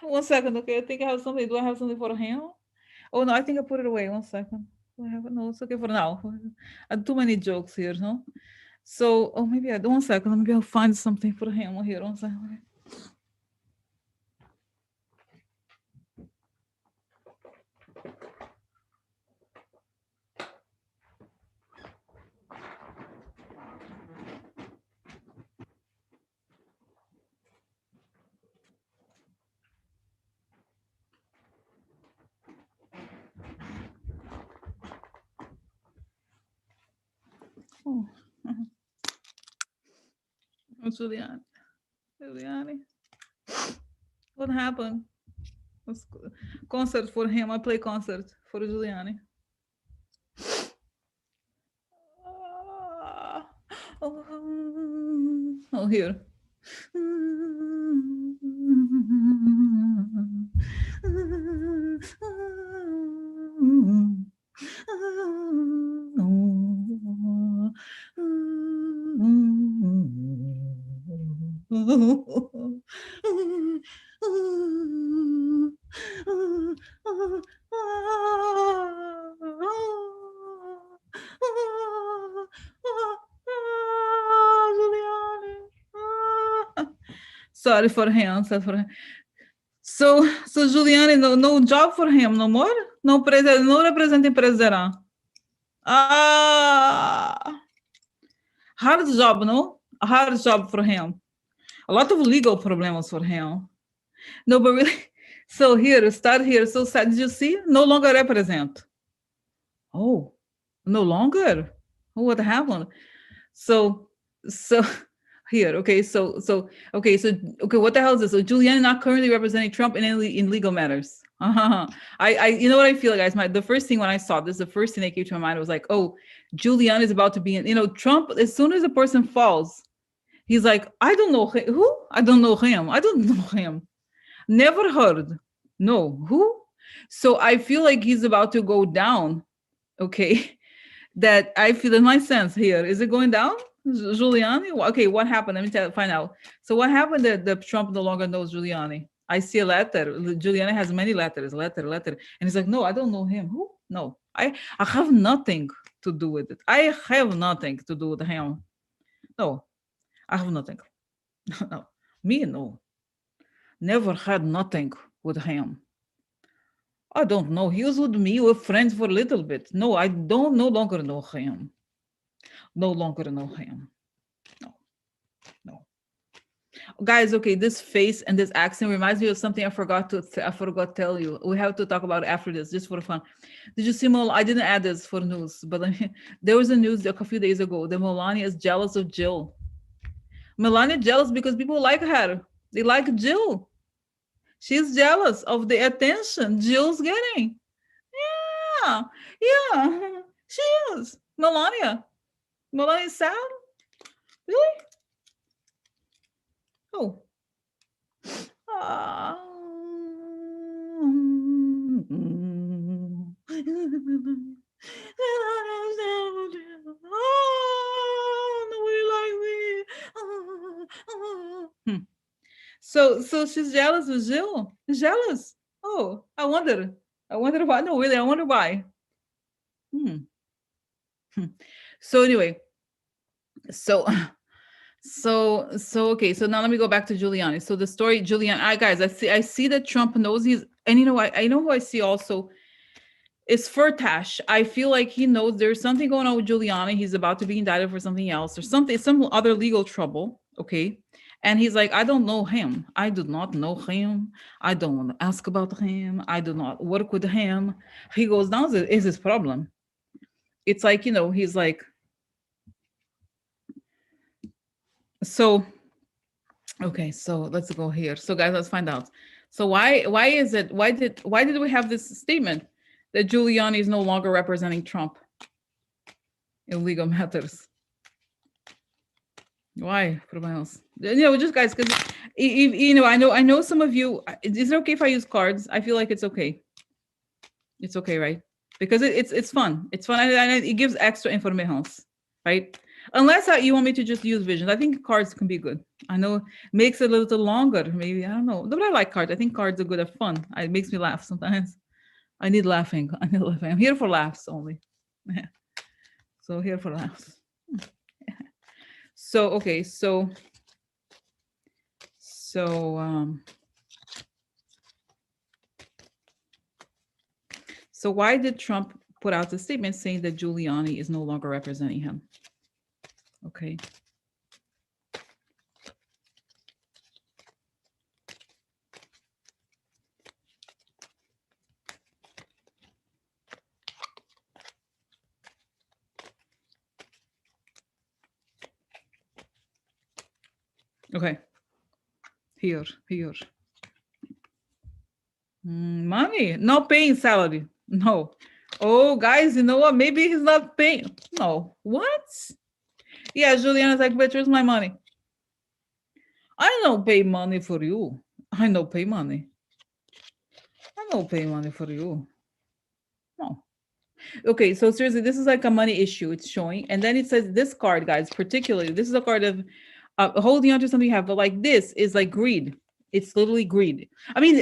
[SPEAKER 1] One second, okay. I think I have something. Do I have something for him? Oh no, I think I put it away. 1 second. Do I have it? No, it's okay for now. I have too many jokes here, no? So, maybe I do. 1 second. Maybe I'll find something for him here. 1 second. Oh. Giuliani. What happened? Concert for him. I play concert for Giuliani. Oh, here. Sorry for him. So Giuliani, no job for him no more? No representing president. Hard job, no? A hard job for him. A lot of legal problems for him. No, but really, so start here. So did you see? No longer represent. Oh, no longer? What happened? So here, okay, so what the hell is this? So Giuliani not currently representing Trump in legal matters. I you know what I feel, guys? The first thing when I saw this, the first thing that came to my mind was like, oh, Giuliani is about to be in, Trump, as soon as a person falls, he's like, I don't know who? I don't know him. Never heard. No, who? So I feel like he's about to go down. Okay. That I feel in my sense here. Is it going down? Giuliani? Okay, what happened? Let me find out. So what happened that the Trump no longer knows Giuliani? I see a letter. Giuliani has many letters, letter. And he's like, no, I don't know him. Who? No, I have nothing to do with it. I have nothing to do with him. No, I have nothing. No, me, no. Never had nothing with him. I don't know. He was with me. We're friends for a little bit. No, I don't no longer know him. No longer know him. No. Guys, okay, this face and this accent reminds me of something I forgot to tell you. We have to talk about it after this, just for fun. Did you see I didn't add this for news, but there was a news a few days ago that Melania is jealous of Jill. Melania jealous because people like her. They like Jill. She's jealous of the attention Jill's getting. Yeah, yeah, she is. Melania. Melania's sad? Really? Oh. Ah. Hmm. So she's jealous of Jill. Jealous. Oh, I wonder. I wonder why. No, really, I wonder why. Hmm. Hmm. So anyway, so okay. So now let me go back to Giuliani. So the story, Giuliani. I guys, I see that Trump knows he's, and I know who I see also is Firtash. I feel like he knows there's something going on with Giuliani. He's about to be indicted for something else or something, some other legal trouble. Okay. And he's like, I don't know him. I do not know him. I don't want to ask about him. I do not work with him. He goes, now is his problem. It's like, he's like, so, okay, so let's go here. So guys, let's find out. So why did we have this statement that Giuliani is no longer representing Trump in legal matters? Why? Problems. Just guys, because I know some of you. Is it okay if I use cards? I feel like it's okay. It's okay, right? Because it's fun. It's fun, and it gives extra information, right? Unless you want me to just use visions. I think cards can be good. I know it makes it a little longer. Maybe, I don't know. But I like cards. I think cards are good at fun. It makes me laugh sometimes. I need laughing. I'm here for laughs only. So here for laughs. So okay, so why did Trump put out the statement saying that Giuliani is no longer representing him? Okay. Okay. Here. Money, not paying salary. No. Oh, guys, you know what? Maybe he's not paying. No. What? Yeah, Juliana's like, but where's my money? I don't pay money for you. I don't pay money. I don't pay money for you. No. Okay, so seriously, this is like a money issue. It's showing. And then it says this card, guys, particularly, this is a card of holding on to something you have, but like this is like greed. It's literally greed. I mean,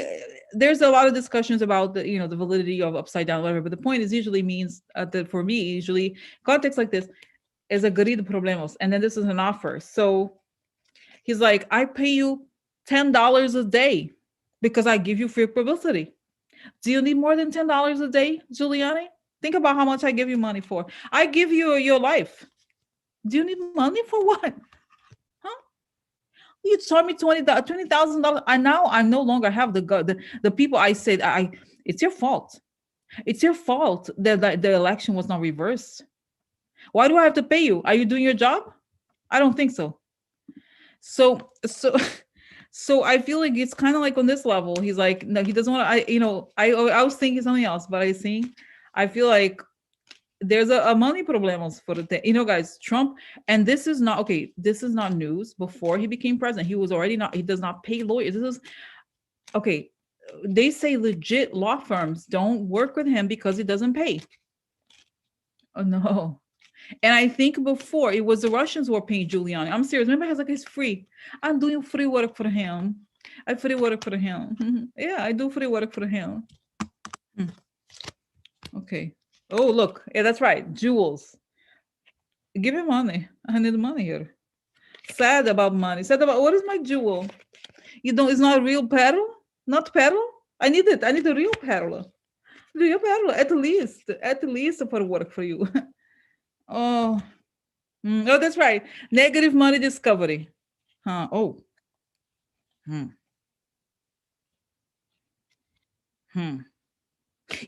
[SPEAKER 1] there's a lot of discussions about the validity of upside down, whatever. But the point is usually means that for me, usually context like this is a greed problemos, and then this is an offer. So he's like, I pay you $10 a day because I give you free publicity. Do you need more than $10 a day, Giuliani? Think about how much I give you money for. I give you your life. Do you need money for what? You charge me $20,000. I no longer have the people. I said, it's your fault. It's your fault that the election was not reversed. Why do I have to pay you? Are you doing your job? I don't think so. So so I feel like it's kind of like on this level. He's like, no, he doesn't want to. I was thinking something else, but I feel like there's a money problems for the thing. Guys, Trump, and this is not okay. This is not news. Before he became president, he was already not. He does not pay lawyers. This is okay. They say legit law firms don't work with him because he doesn't pay. Oh no. And I think before it was the Russians who were paying Giuliani. I'm serious. Remember, he's like, it's free. I'm doing free work for him. I free work for him. Yeah, I do free work for him. Okay. Oh, look. Yeah, that's right. Jewels. Give him money. I need money here. Sad about money. Sad about what is my jewel? It's not a real pearl? Not pearl? I need it. I need a real pearl. Real pearl, at least for work for you. Oh. Oh, that's right. Negative money discovery. Huh. Oh.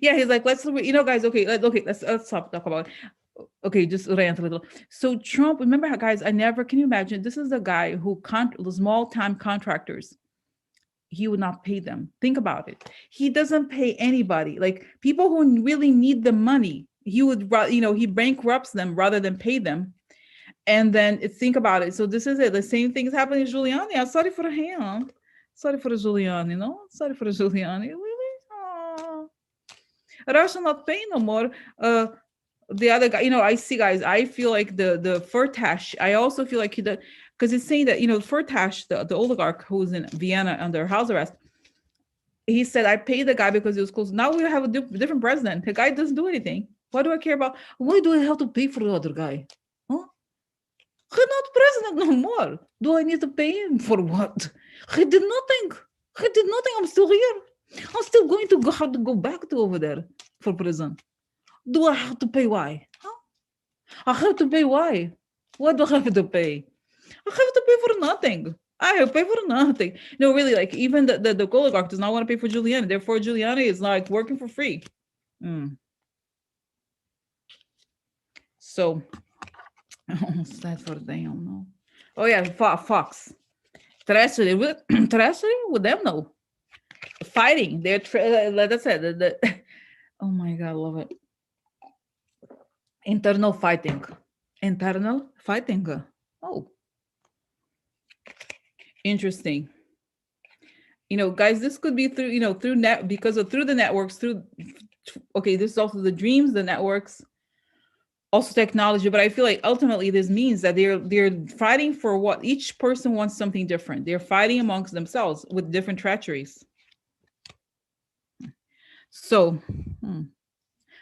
[SPEAKER 1] Yeah, he's like, let's guys, okay, let's stop talk about okay, just rant a little. So Trump, remember how, guys, can you imagine? This is the guy who small time contractors. he would not pay them. Think about it. He doesn't pay anybody. Like people who really need the money, he would, he bankrupts them rather than pay them. And then think about it. So this is it. The same thing is happening to Giuliani. I'm sorry for him. Sorry for Giuliani, no? Sorry for Giuliani. Really? Oh. Russia not paying no more. The other guy, I see, guys, I feel like the Firtash, I also feel like because it's saying that, Firtash, the oligarch who's in Vienna under house arrest, he said, I paid the guy because he was close. Now we have a different president. The guy doesn't do anything. Why do I care about, why do I have to pay for the other guy? Huh? He's not president no more. Do I need to pay him for what? He did nothing. He did nothing. I'm still here. I'm still going to have to go back to over there for prison. Do I have to pay? Why? Huh? I have to pay. Why? What do I have to pay? I have to pay for nothing. I have to pay for nothing. No, really, like even the oligarch does not want to pay for Giuliani. Therefore, Giuliani is like working for free. So, that's for damn no. Oh yeah, Fox. Treasury with them no. Fighting. They're like I said. Oh my God, I love it. Internal fighting. Oh, interesting. Guys, this could be through through net because of through the networks okay, this is also the dreams, the networks, also technology. But I feel like ultimately this means that they're fighting for what each person wants something different. They're fighting amongst themselves with different treacheries. So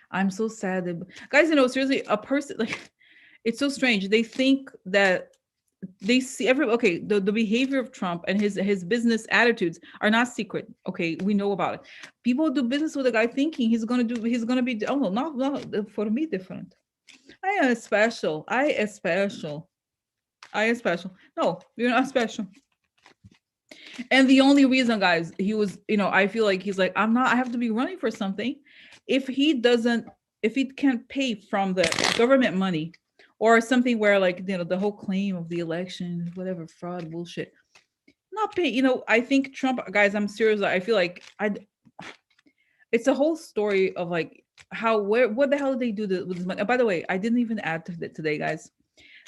[SPEAKER 1] I'm so sad that, guys, seriously, a person like, it's so strange. They think that they see the behavior of Trump and his business attitudes are not secret. Okay, we know about it. People do business with a guy thinking he's gonna be, oh no, not for me different. I am special. No, you're not special. And the only reason, guys, he was, I feel like he's like, I have to be running for something. If he can't pay from the government money or something where like, the whole claim of the election, whatever fraud bullshit, not pay, I think Trump, guys, I'm serious. I feel like it's a whole story of like what the hell did they do with this money? By the way, I didn't even add to it today, guys.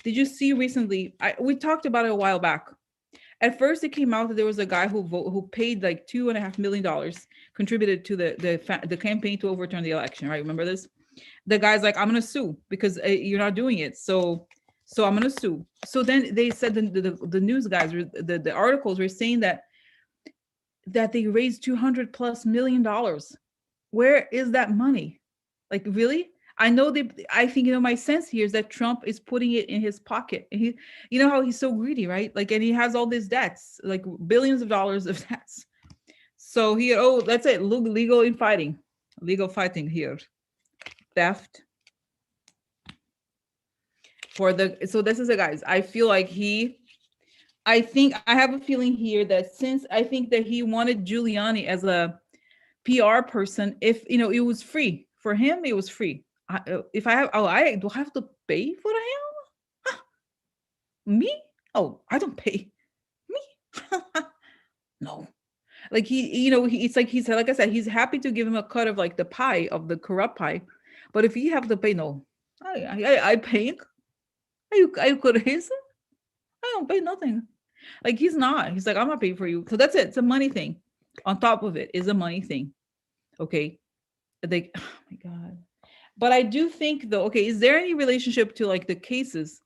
[SPEAKER 1] Did you see recently? We talked about it a while back. At first, it came out that there was a guy who paid like $2.5 million, contributed to the campaign to overturn the election. Right? Remember this? The guy's like, I'm gonna sue because you're not doing it. So I'm gonna sue. So then they said the news guys, the articles were saying that they raised $200+ million. Where is that money? Like, really? I think, my sense here is that Trump is putting it in his pocket. And he, how he's so greedy, right? Like, and he has all these debts, like billions of dollars of debts. So that's it. Legal fighting here. Theft. So this is it, guys. I feel like I have a feeling here that since I think that he wanted Giuliani as a PR person, if, it was free. For him, it was free. If I do I have to pay for him? Huh. Me? Oh, I don't pay. Me? No. Like it's like he said, like I said, he's happy to give him a cut of like the pie of the corrupt pie, but if you have to pay, no, I pay. Are you crazy? I don't pay nothing. Like he's not. He's like, I'm not paying for you. So that's it. It's a money thing. On top of it is a money thing. Okay. Like, oh my God. But I do think though, okay, is there any relationship to like the cases?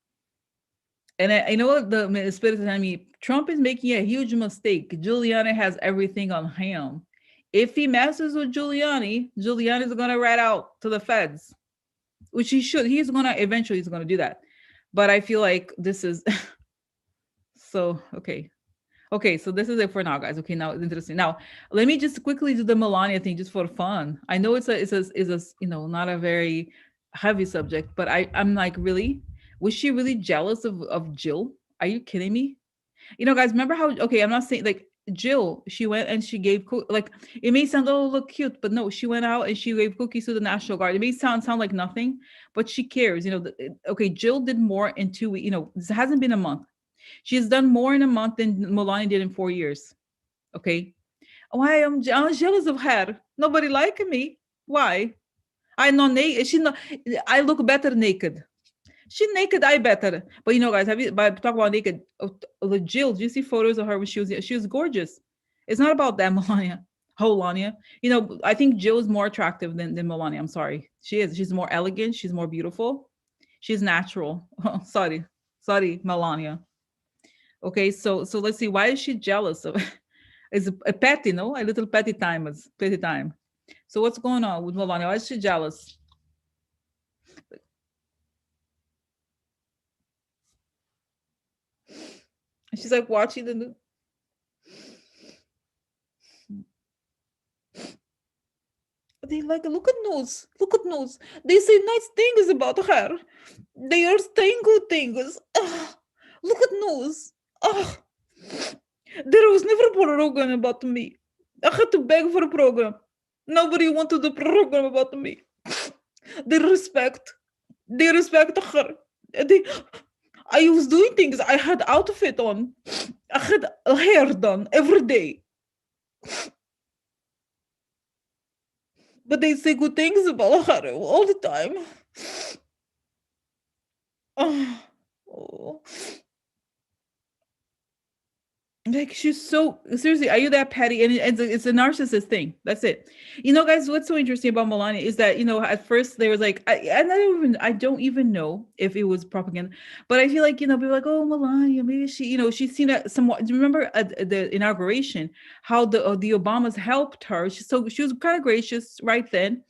[SPEAKER 1] And I know the spirit is telling me Trump is making a huge mistake. Giuliani has everything on him. If he messes with Giuliani is going to rat out to the feds, which he should. He's going to do that. But I feel like this is so okay. Okay, so this is it for now, guys. Okay, now it's interesting. Now, let me just quickly do the Melania thing just for fun. I know it's a not a very heavy subject, but I'm like, really? Was she really jealous of Jill? Are you kidding me? Guys, remember how, okay, I'm not saying like Jill, she went and she gave, like, it may sound, oh, look cute, but no, she went out and she gave cookies to the National Guard. It may sound like nothing, but she cares, okay, Jill did more in 2 weeks, this hasn't been a month. She has done more in a month than Melania did in 4 years. Okay. Why I'm jealous of her? Nobody like me. Why? I know naked. She know I look better naked. She naked, I better. But guys, have you? But talk about naked. Jill, do you see photos of her when she was gorgeous? It's not about that Melania. Melania. I think Jill is more attractive than Melania. I'm sorry. She is. She's more elegant. She's more beautiful. She's natural. Sorry, sorry, Melania. Okay, so let's see. Why is she jealous of? It's a petty, no? A little petty time. It's petty time. So what's going on with Melania? Why is she jealous? And she's like watching the. They like look at news. Look at news. They say nice things about her. They are saying good things. Ugh. Look at news. Ugh. There was never a program about me. I had to beg for a program. Nobody wanted the program about me. They respect. They respect her. They, I was doing things. I had outfit on. I had hair done every day. But they say good things about her all the time. Oh. Like she's so seriously, are you that petty? And it's a narcissist thing. That's it. Guys, what's so interesting about Melania is that at first there was like, I don't even know if it was propaganda, but I feel like people are like, oh, Melania, maybe she's seen that somewhat. Do you remember at the inauguration how the Obamas helped her? She was kind of gracious right then,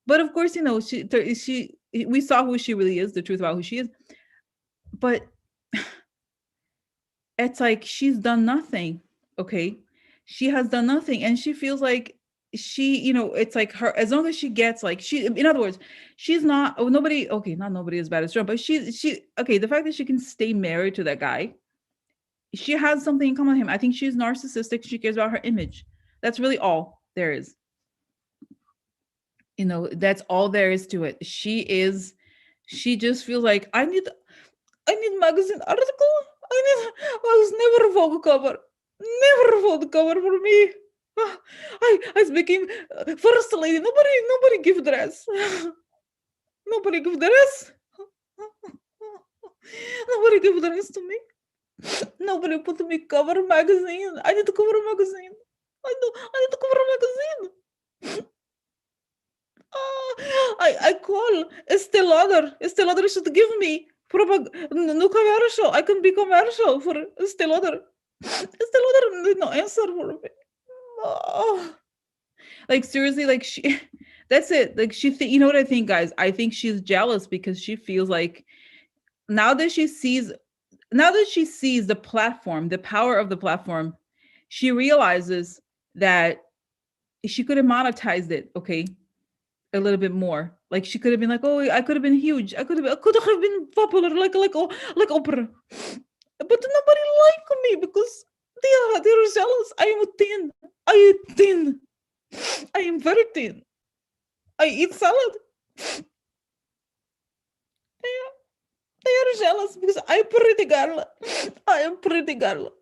[SPEAKER 1] but of course she we saw who she really is, the truth about who she is, but it's like she's done nothing. Okay, she has done nothing, and she feels like it's like her, as long as she gets like she in other words, she's not, oh, nobody, okay, not nobody as bad as Trump, but she okay, the fact that she can stay married to that guy, she has something in common with him. I think she's narcissistic. She cares about her image. That's really all there is. That's all there is to it. She just feels like I need magazine article. I was never Vogue cover. Never Vogue cover for me. I became first lady. Nobody give dress. Nobody give dress. Nobody give dress to me. Nobody put me cover magazine. I need to cover a magazine. I need to cover a magazine. I call Estee Lauder. Estee Lauder should give me no commercial. I can be commercial for Estee Lauder. Estee Lauder did not answer for me. Oh. Like seriously, like she that's it. Like you know what I think, guys? I think she's jealous because she feels like now that she sees the platform, the power of the platform, she realizes that she could have monetized it, okay, a little bit more. Like she could have been like, oh, I could have been huge. I could have been popular like Oprah. But nobody liked me because they're jealous. I am thin. I eat thin. I am very thin. I eat salad. They are jealous because I'm pretty girl. I am pretty girl.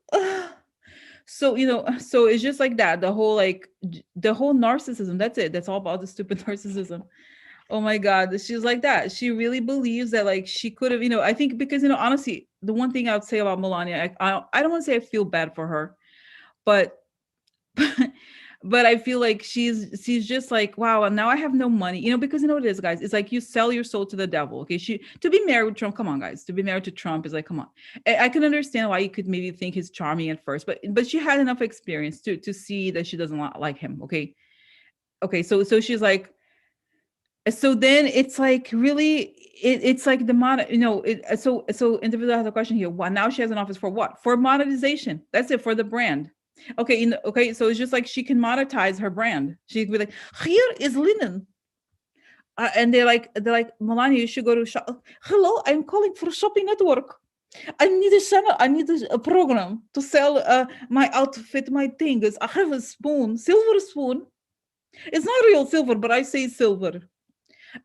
[SPEAKER 1] So so it's just like that. The whole narcissism. That's it. That's all about the stupid narcissism. Oh my God, she's like that. She really believes that like she could have. I think because honestly, the one thing I would say about Melania, I don't want to say I feel bad for her, but but I feel like she's just like, wow, and now I have no money, because what it is, guys. It's like you sell your soul to the devil. Okay, to be married with Trump. Come on, guys, to be married to Trump is like, come on. I can understand why you could maybe think he's charming at first, but she had enough experience to see that she doesn't like him. Okay, so she's like, so then it's like really it's like the so individual has a question here. Well, now she has an office for what? For monetization. That's it, for the brand. Okay, okay, so it's just like she can monetize her brand. She could be like, here is linen. And they're like, Melania, you should go to shop. Hello, I'm calling for shopping network. I need a channel. I need a program to sell my outfit, my things. I have a spoon, silver spoon. It's not real silver, but I say silver.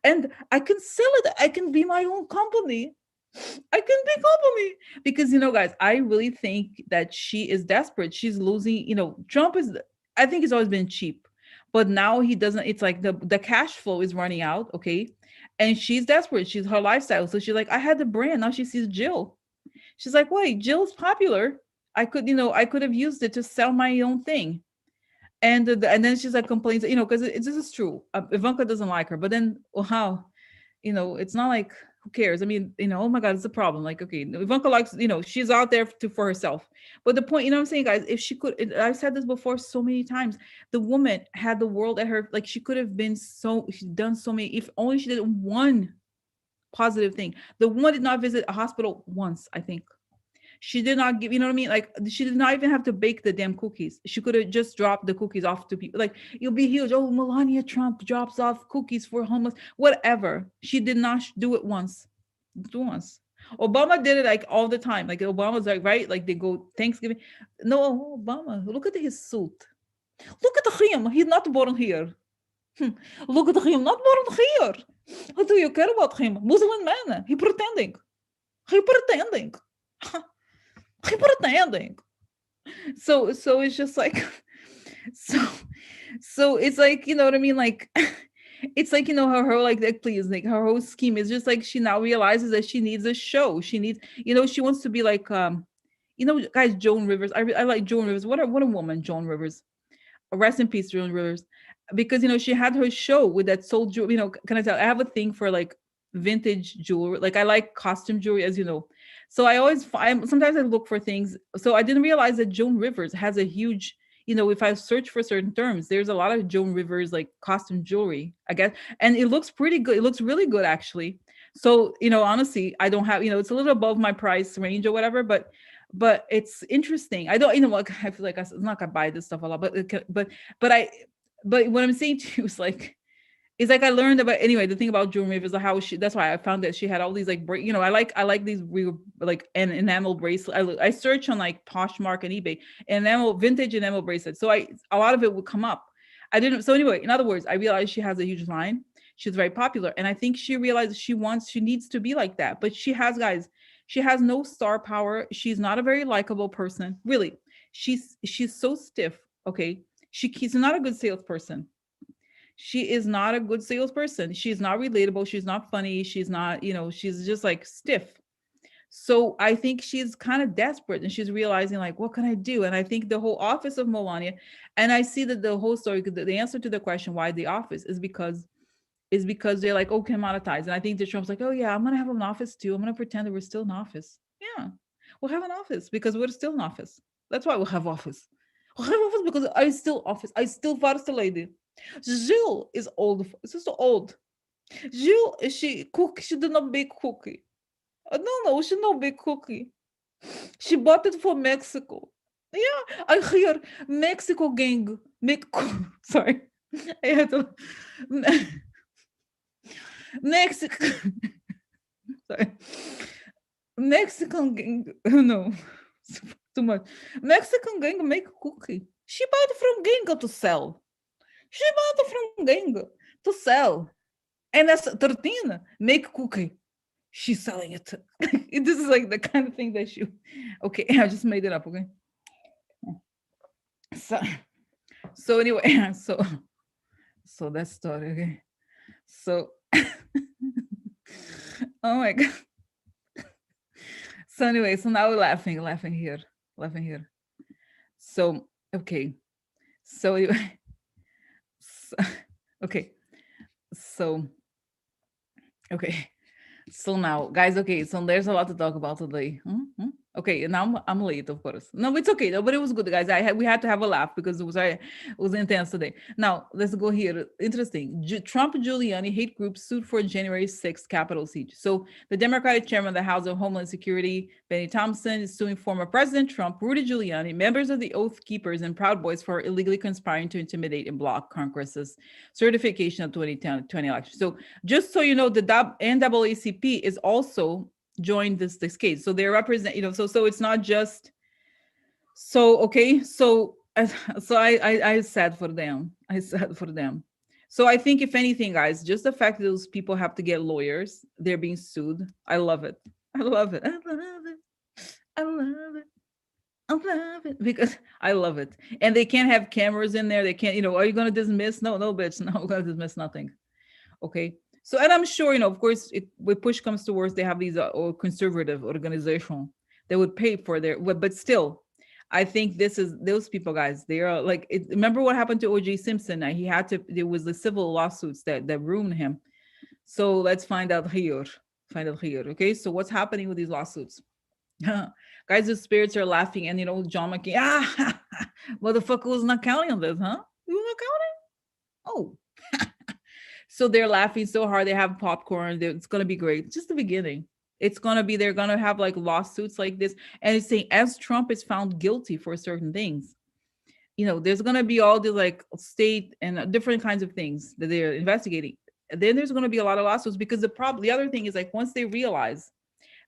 [SPEAKER 1] And I can sell it. I can be my own company. I can be company. Because guys, I really think that she is desperate. She's losing, Trump is I think it's always been cheap, but now he doesn't. It's like the cash flow is running out. Okay, and she's desperate. She's her lifestyle. So she's like, I had the brand. Now she sees Jill. She's like, wait, Jill's popular. I could, I could have used it to sell my own thing. And then she's like complains, because this is true. Ivanka doesn't like her, but then, well, how? It's not like, who cares? I mean, oh my God, it's a problem. Like, okay, Ivanka likes, she's out there for herself. But the point, what I'm saying, guys, if she could, I've said this before so many times, the woman had the world at her, like she could have been she's done so many, if only she did one positive thing. The woman did not visit a hospital once, I think. She did not give, you know what I mean? Like she did not even have to bake the damn cookies. She could have just dropped the cookies off to people. Like you'll be huge. Oh, Melania Trump drops off cookies for homeless, whatever. She did not do it once. Do once. Obama did it like all the time. Like Obama's like, right? Like they go Thanksgiving. No, Obama, look at his suit. Look at him. He's not born here. Look at him, not born here. What do you care about him? Muslim man. He pretending. He pretending. He pretending. So it's just like so so it's like, you know what I mean? Like it's like, her like please, like her whole scheme is just like she now realizes that she needs a show. She needs, she wants to be like guys, Joan Rivers. I like Joan Rivers. What a woman, Joan Rivers. Rest in peace, Joan Rivers. Because she had her show with that soul jewelry. Can I tell? I have a thing for like vintage jewelry. Like I like costume jewelry, as you know. So I always sometimes I look for things. So I didn't realize that Joan Rivers has a huge, if I search for certain terms, there's a lot of Joan Rivers like costume jewelry, I guess. And it looks pretty good. It looks really good actually. So, honestly, I don't have, it's a little above my price range or whatever, but it's interesting. I don't, I feel like I'm not gonna buy this stuff a lot, but what I'm saying to you is like, it's like I learned about, anyway, the thing about Joan Rivers is how that's why I found that she had all these like I like these real like an enamel bracelet. I search on like Poshmark and eBay, vintage enamel bracelet. So a lot of it would come up. I didn't. So anyway, in other words, I realized she has a huge line. She's very popular, and I think she realizes she needs to be like that. But she has no star power. She's not a very likable person, really. She's so stiff. Okay, she's not a good salesperson. She is not a good salesperson. She's not relatable. She's not funny. She's not, she's just like stiff. So I think she's kind of desperate and she's realizing like, what can I do? And I think the whole office of Melania, and I see that the whole story, the answer to the question why the office is because they're like, okay, monetize. And I think the Trump's like, oh yeah, I'm gonna have an office too. I'm gonna pretend that we're still in office. Yeah, we'll have an office because we're still in office. That's why we'll have office. We'll have office because I still office. I still first lady. Jill is old. She's so old. Jill, she cook. She did not bake cookie. No, she not bake cookie. She bought it from Mexico. Yeah, I hear Mexico gang make. Sorry, I had to. Mexico. Sorry, Mexican gang. No, too much. Mexican gang make cookie. She bought it from gang to sell. She bought it from gang to sell. And as 13, make cookie. She's selling it. This is like the kind of thing that she. Okay, I just made it up. Okay. So anyway, so that story. Okay. So. Oh my God. So anyway, so now we're laughing here. So okay. So anyway. Okay. So okay. So now, guys, okay, so there's a lot to talk about today. Okay, and now I'm late, of course. No, it's okay. No, but it was good, guys. We had to have a laugh because it was intense today. Now let's go here. Interesting. Trump Giuliani hate group sued for January 6th Capitol siege. So the Democratic chairman of the House of Homeland Security, Benny Thompson, is suing former President Trump, Rudy Giuliani, members of the Oath Keepers, and Proud Boys for illegally conspiring to intimidate and block Congress's certification of 2020 election. So just so you know, the NAACP is also joined this case. So they represent, so it's not just okay. So I said for them. So I think if anything, guys, just the fact that those people have to get lawyers, they're being sued. I love it. I love it. I'm laughing because I love it. And they can't have cameras in there. They can't, are you going to dismiss? No, no, bitch. No, we're going to dismiss nothing. Okay. So, and I'm sure, of course, when push comes to worse, they have these or conservative organization that would pay for their, but still, I think this is those people, guys. They are like, remember what happened to O.J. Simpson? He had to. There was the civil lawsuits that ruined him. So let's find out here. Find out here. Okay. So what's happening with these lawsuits? Guys, the spirits are laughing, and John McCain. Motherfucker was not counting on this, huh? You were not counting? Oh. So they're laughing so hard. They have popcorn. It's gonna be great. Just the beginning. It's gonna be. They're gonna have like lawsuits like this, and it's saying as Trump is found guilty for certain things, there's gonna be all the like state and different kinds of things that they're investigating. And then there's gonna be a lot of lawsuits because the other thing is like once they realize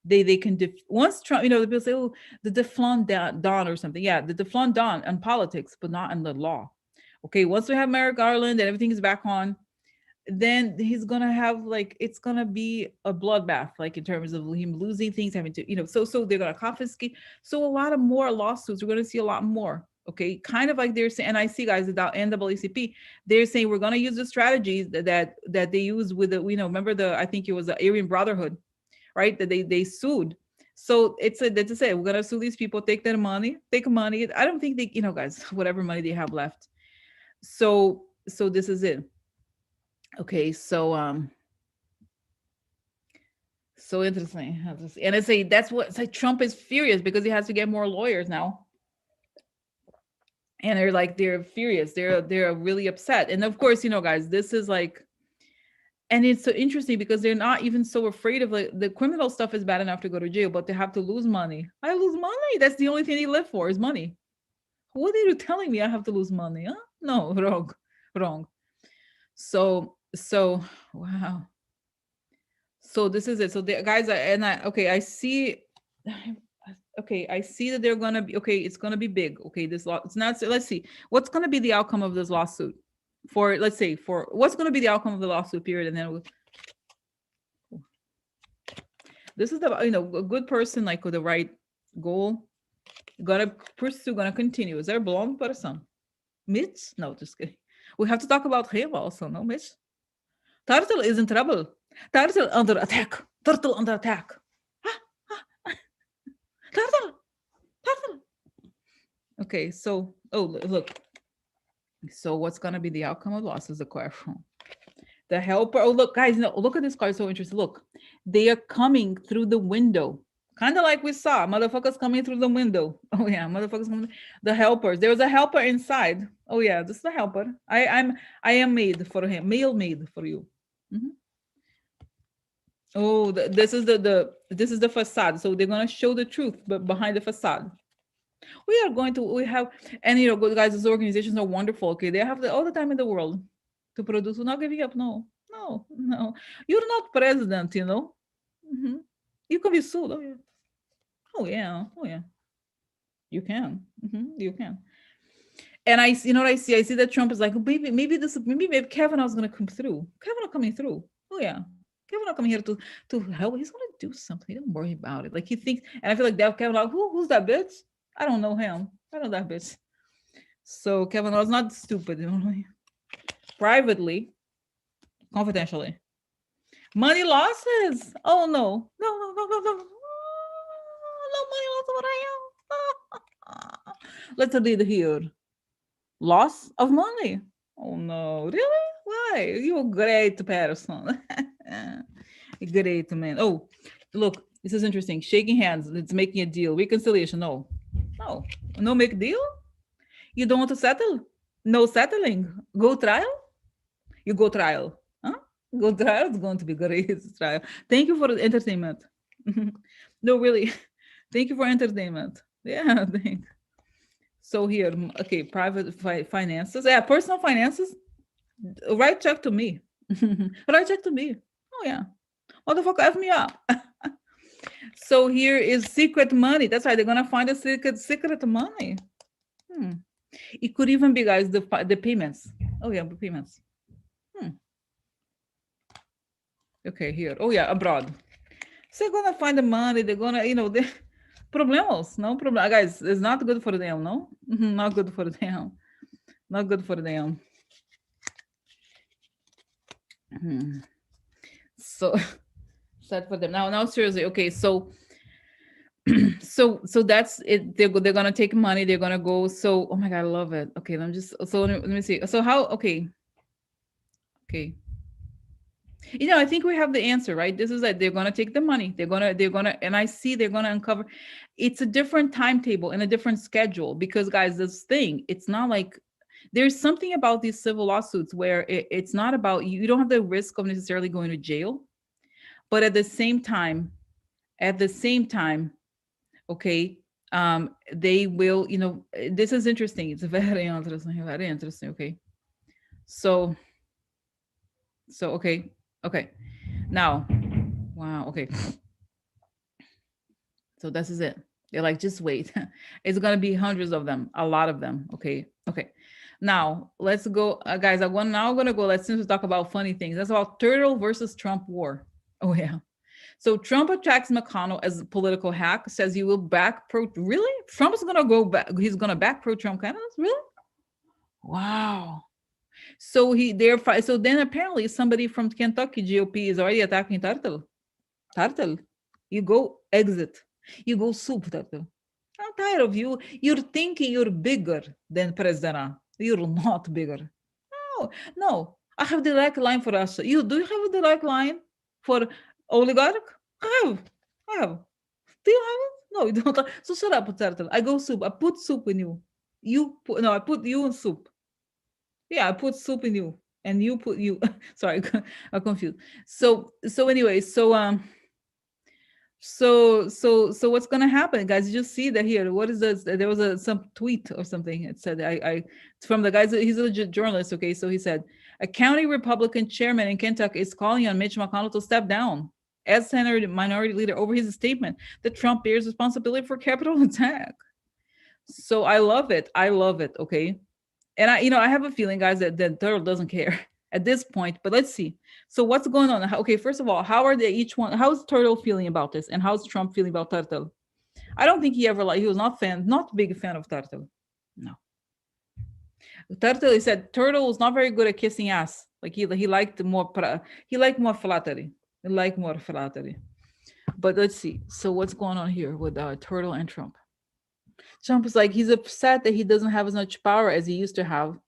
[SPEAKER 1] they can once Trump, the people say, oh, the Teflon Don or something. Yeah, the Teflon Don on politics, but not in the law. Okay, once we have Merrick Garland and everything is back on, then he's gonna have like it's gonna be a bloodbath, like in terms of him losing things, having to, so they're gonna confiscate. So a lot of more lawsuits. We're gonna see a lot more. Okay, kind of like they're saying, and I see guys about NAACP, they're saying we're gonna use the strategies that they use with the, remember I think it was the Aryan Brotherhood, right? That they sued. So that's to say we're gonna sue these people, take their money, take money. I don't think they, guys, whatever money they have left. So this is it. Okay, so interesting. And I say that's what it's like. Trump is furious because he has to get more lawyers now, and they're furious. They're really upset. And of course, guys, this is like, and it's so interesting because they're not even so afraid of like the criminal stuff is bad enough to go to jail, but they have to lose money. I lose money. That's the only thing they live for is money. What are you telling me? I have to lose money? Huh? No, wrong. So wow. So this is it. So the guys, I see. Okay, I see that they're gonna be okay. It's gonna be big. Okay, this law. It's not. Let's see. What's gonna be the outcome of this lawsuit? Let's say what's gonna be the outcome of the lawsuit period, and then this is the a good person like with the right goal. Gonna pursue. Gonna continue. Is there a blonde person? Mitch? No, just kidding. We have to talk about him also. No, Mitch. Turtle is in trouble. Turtle under attack. Turtle under attack. Turtle. Okay, so look. So what's gonna be the outcome of loss is the question. The helper. Oh, look, guys, look at this card. So interesting. Look, they are coming through the window. Kind of like we saw, motherfuckers coming through the window. Oh yeah, motherfuckers coming. The helpers. There was a helper inside. Oh yeah, this is the helper. I am made for him. Made for you. Mm-hmm. Oh, this is this is the facade. So they're gonna show the truth, but behind the facade. We have, and guys, these organizations are wonderful. Okay, they have all the time in the world to produce. We're not giving up. No. You're not president, Mm-hmm. You can be sued. Oh yeah. You can. Mm-hmm. You can. And what I see? I see that Trump is like, maybe Kavanaugh's gonna come through. Kavanaugh coming through. Oh yeah. Kavanaugh coming here to help. He's gonna do something. Don't worry about it. Like he thinks, and I feel like that Kavanaugh. Who's that bitch? I don't know him. I know that bitch. So Kavanaugh's not stupid. Privately, confidentially. Money losses. Oh no. No. No money loss. What I am. Let's read here. Loss of money. Oh no. Really? Why? You're a great person. Great man. Oh, look, this is interesting. Shaking hands. It's making a deal. Reconciliation. No. No make deal? You don't want to settle? No settling. Go trial? You go trial. Huh? Go trial. It's going to be great trial. Thank you for the entertainment. No, really. Thank you for entertainment. Yeah, thanks. So here, okay, private finances. Yeah, personal finances. Write check to me. Write check to me. Oh yeah. Motherfucker, F me up. So here is secret money. That's right. They're gonna find a secret money. It could even be, guys, the payments. Oh yeah, the payments. Okay, here. Oh yeah, abroad. So they're gonna find the money. They're gonna, Problemos, no problem. Guys, it's not good for them, no? Not good for them. Not good for them. Mhm. So sad for them. Now, seriously. Okay, so that's it. They're gonna take money. They're gonna go. So, oh my God, I love it. Okay, let me just. So let me see. So how? Okay, okay. I think we have the answer, right? This is that they're gonna take the money. They're gonna, and I see they're gonna uncover. It's a different timetable and a different schedule because, guys, this thing, it's not like there's something about these civil lawsuits where it's not about you. You don't have the risk of necessarily going to jail, but at the same time, okay, they will. This is interesting. It's very interesting. Very interesting. Okay, so okay, okay. Now, wow. Okay. So this is it. They're like, just wait. It's gonna be hundreds of them, a lot of them. Okay, okay. Now let's go, guys. Now I'm gonna go. Let's since we talk about funny things. That's about Turtle versus Trump war. Oh yeah. So Trump attacks McConnell as a political hack. Says he will back pro. Really? Trump's gonna go back. He's gonna back pro Trump candidates. Really? Wow. So so then apparently somebody from Kentucky GOP is already attacking Turtle. Turtle, you go exit. You go soup, Turtle. I'm tired of you. You're thinking you're bigger than President. You're not bigger. No, no. I have the direct line for us. You do you have a direct line for oligarch? I have. I have. Do you have it? No, you don't. So shut up, Turtle. I go soup. I put soup in you. No, I put you in soup. Yeah, I put soup in you. And you put you. Sorry, I'm confused. So anyway, so what's gonna happen, guys? You just see that here. What is this? There was some tweet or something. It said it's from the guys. He's a legit journalist. Okay, so he said a county Republican chairman in Kentucky is calling on Mitch McConnell to step down as Senate Minority Leader over his statement that Trump bears responsibility for Capitol attack. So I love it. I love it. Okay, and I have a feeling, guys, that Turtle doesn't care at this point. But let's see. So what's going on? Okay, first of all, how are they each one? How's Turtle feeling about this, and how's Trump feeling about Turtle? I don't think he ever he was not big fan of Turtle. No, Turtle. He said Turtle was not very good at kissing ass. Like he liked more he liked more flattery. He liked more flattery. But let's see. So what's going on here with Turtle and Trump? Trump is like he's upset that he doesn't have as much power as he used to have.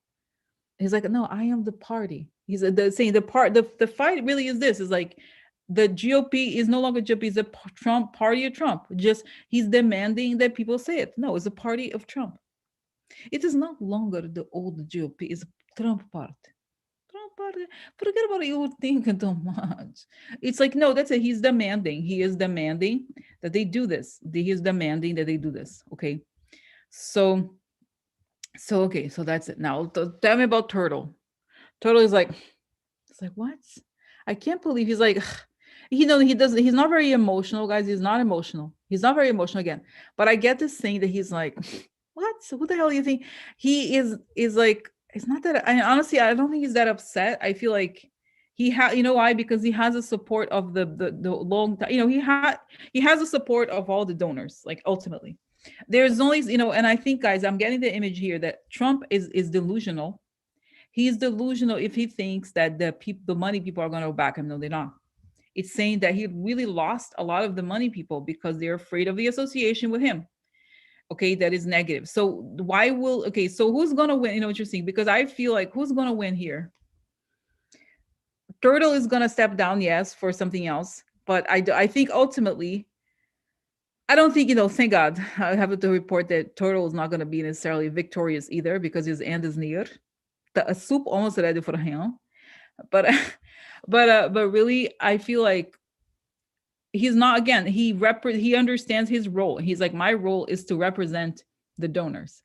[SPEAKER 1] He's like, no, I am the party. He's saying the fight really is this is like the GOP is no longer GOP, it's a Trump party of Trump. Just he's demanding that people say it. No, it's a party of Trump. It is not longer the old GOP, it's a Trump party. Trump party. Forget about it, you thinking too much. It's like, no, that's it. He's demanding. He is demanding that they do this. He is demanding that they do this. Okay. So okay, so that's it. Now tell me about Turtle. Turtle is like, it's like what? I can't believe he's like, he doesn't. He's not very emotional, guys. He's not emotional. He's not very emotional again. But I get this thing that he's like, what? So what the hell do you think? He is like. It's not that. I honestly, I don't think he's that upset. I feel like you know why? Because he has the support of the long time. He has the support of all the donors. Like ultimately, there's only and I think, guys, I'm getting the image here that Trump is delusional. He's delusional if he thinks that the money people are going to back him. No, they're not. It's saying that he really lost a lot of the money people because they're afraid of the association with him. Okay, that is negative. So so who's going to win? Interesting, because I feel like who's going to win here? Turtle is going to step down, yes, for something else. But I think ultimately, I don't think, thank God, I have to report that Turtle is not going to be necessarily victorious either because his end is near. The soup almost ready for him. But but really, I feel like he's not, again, he understands his role. He's like, my role is to represent the donors.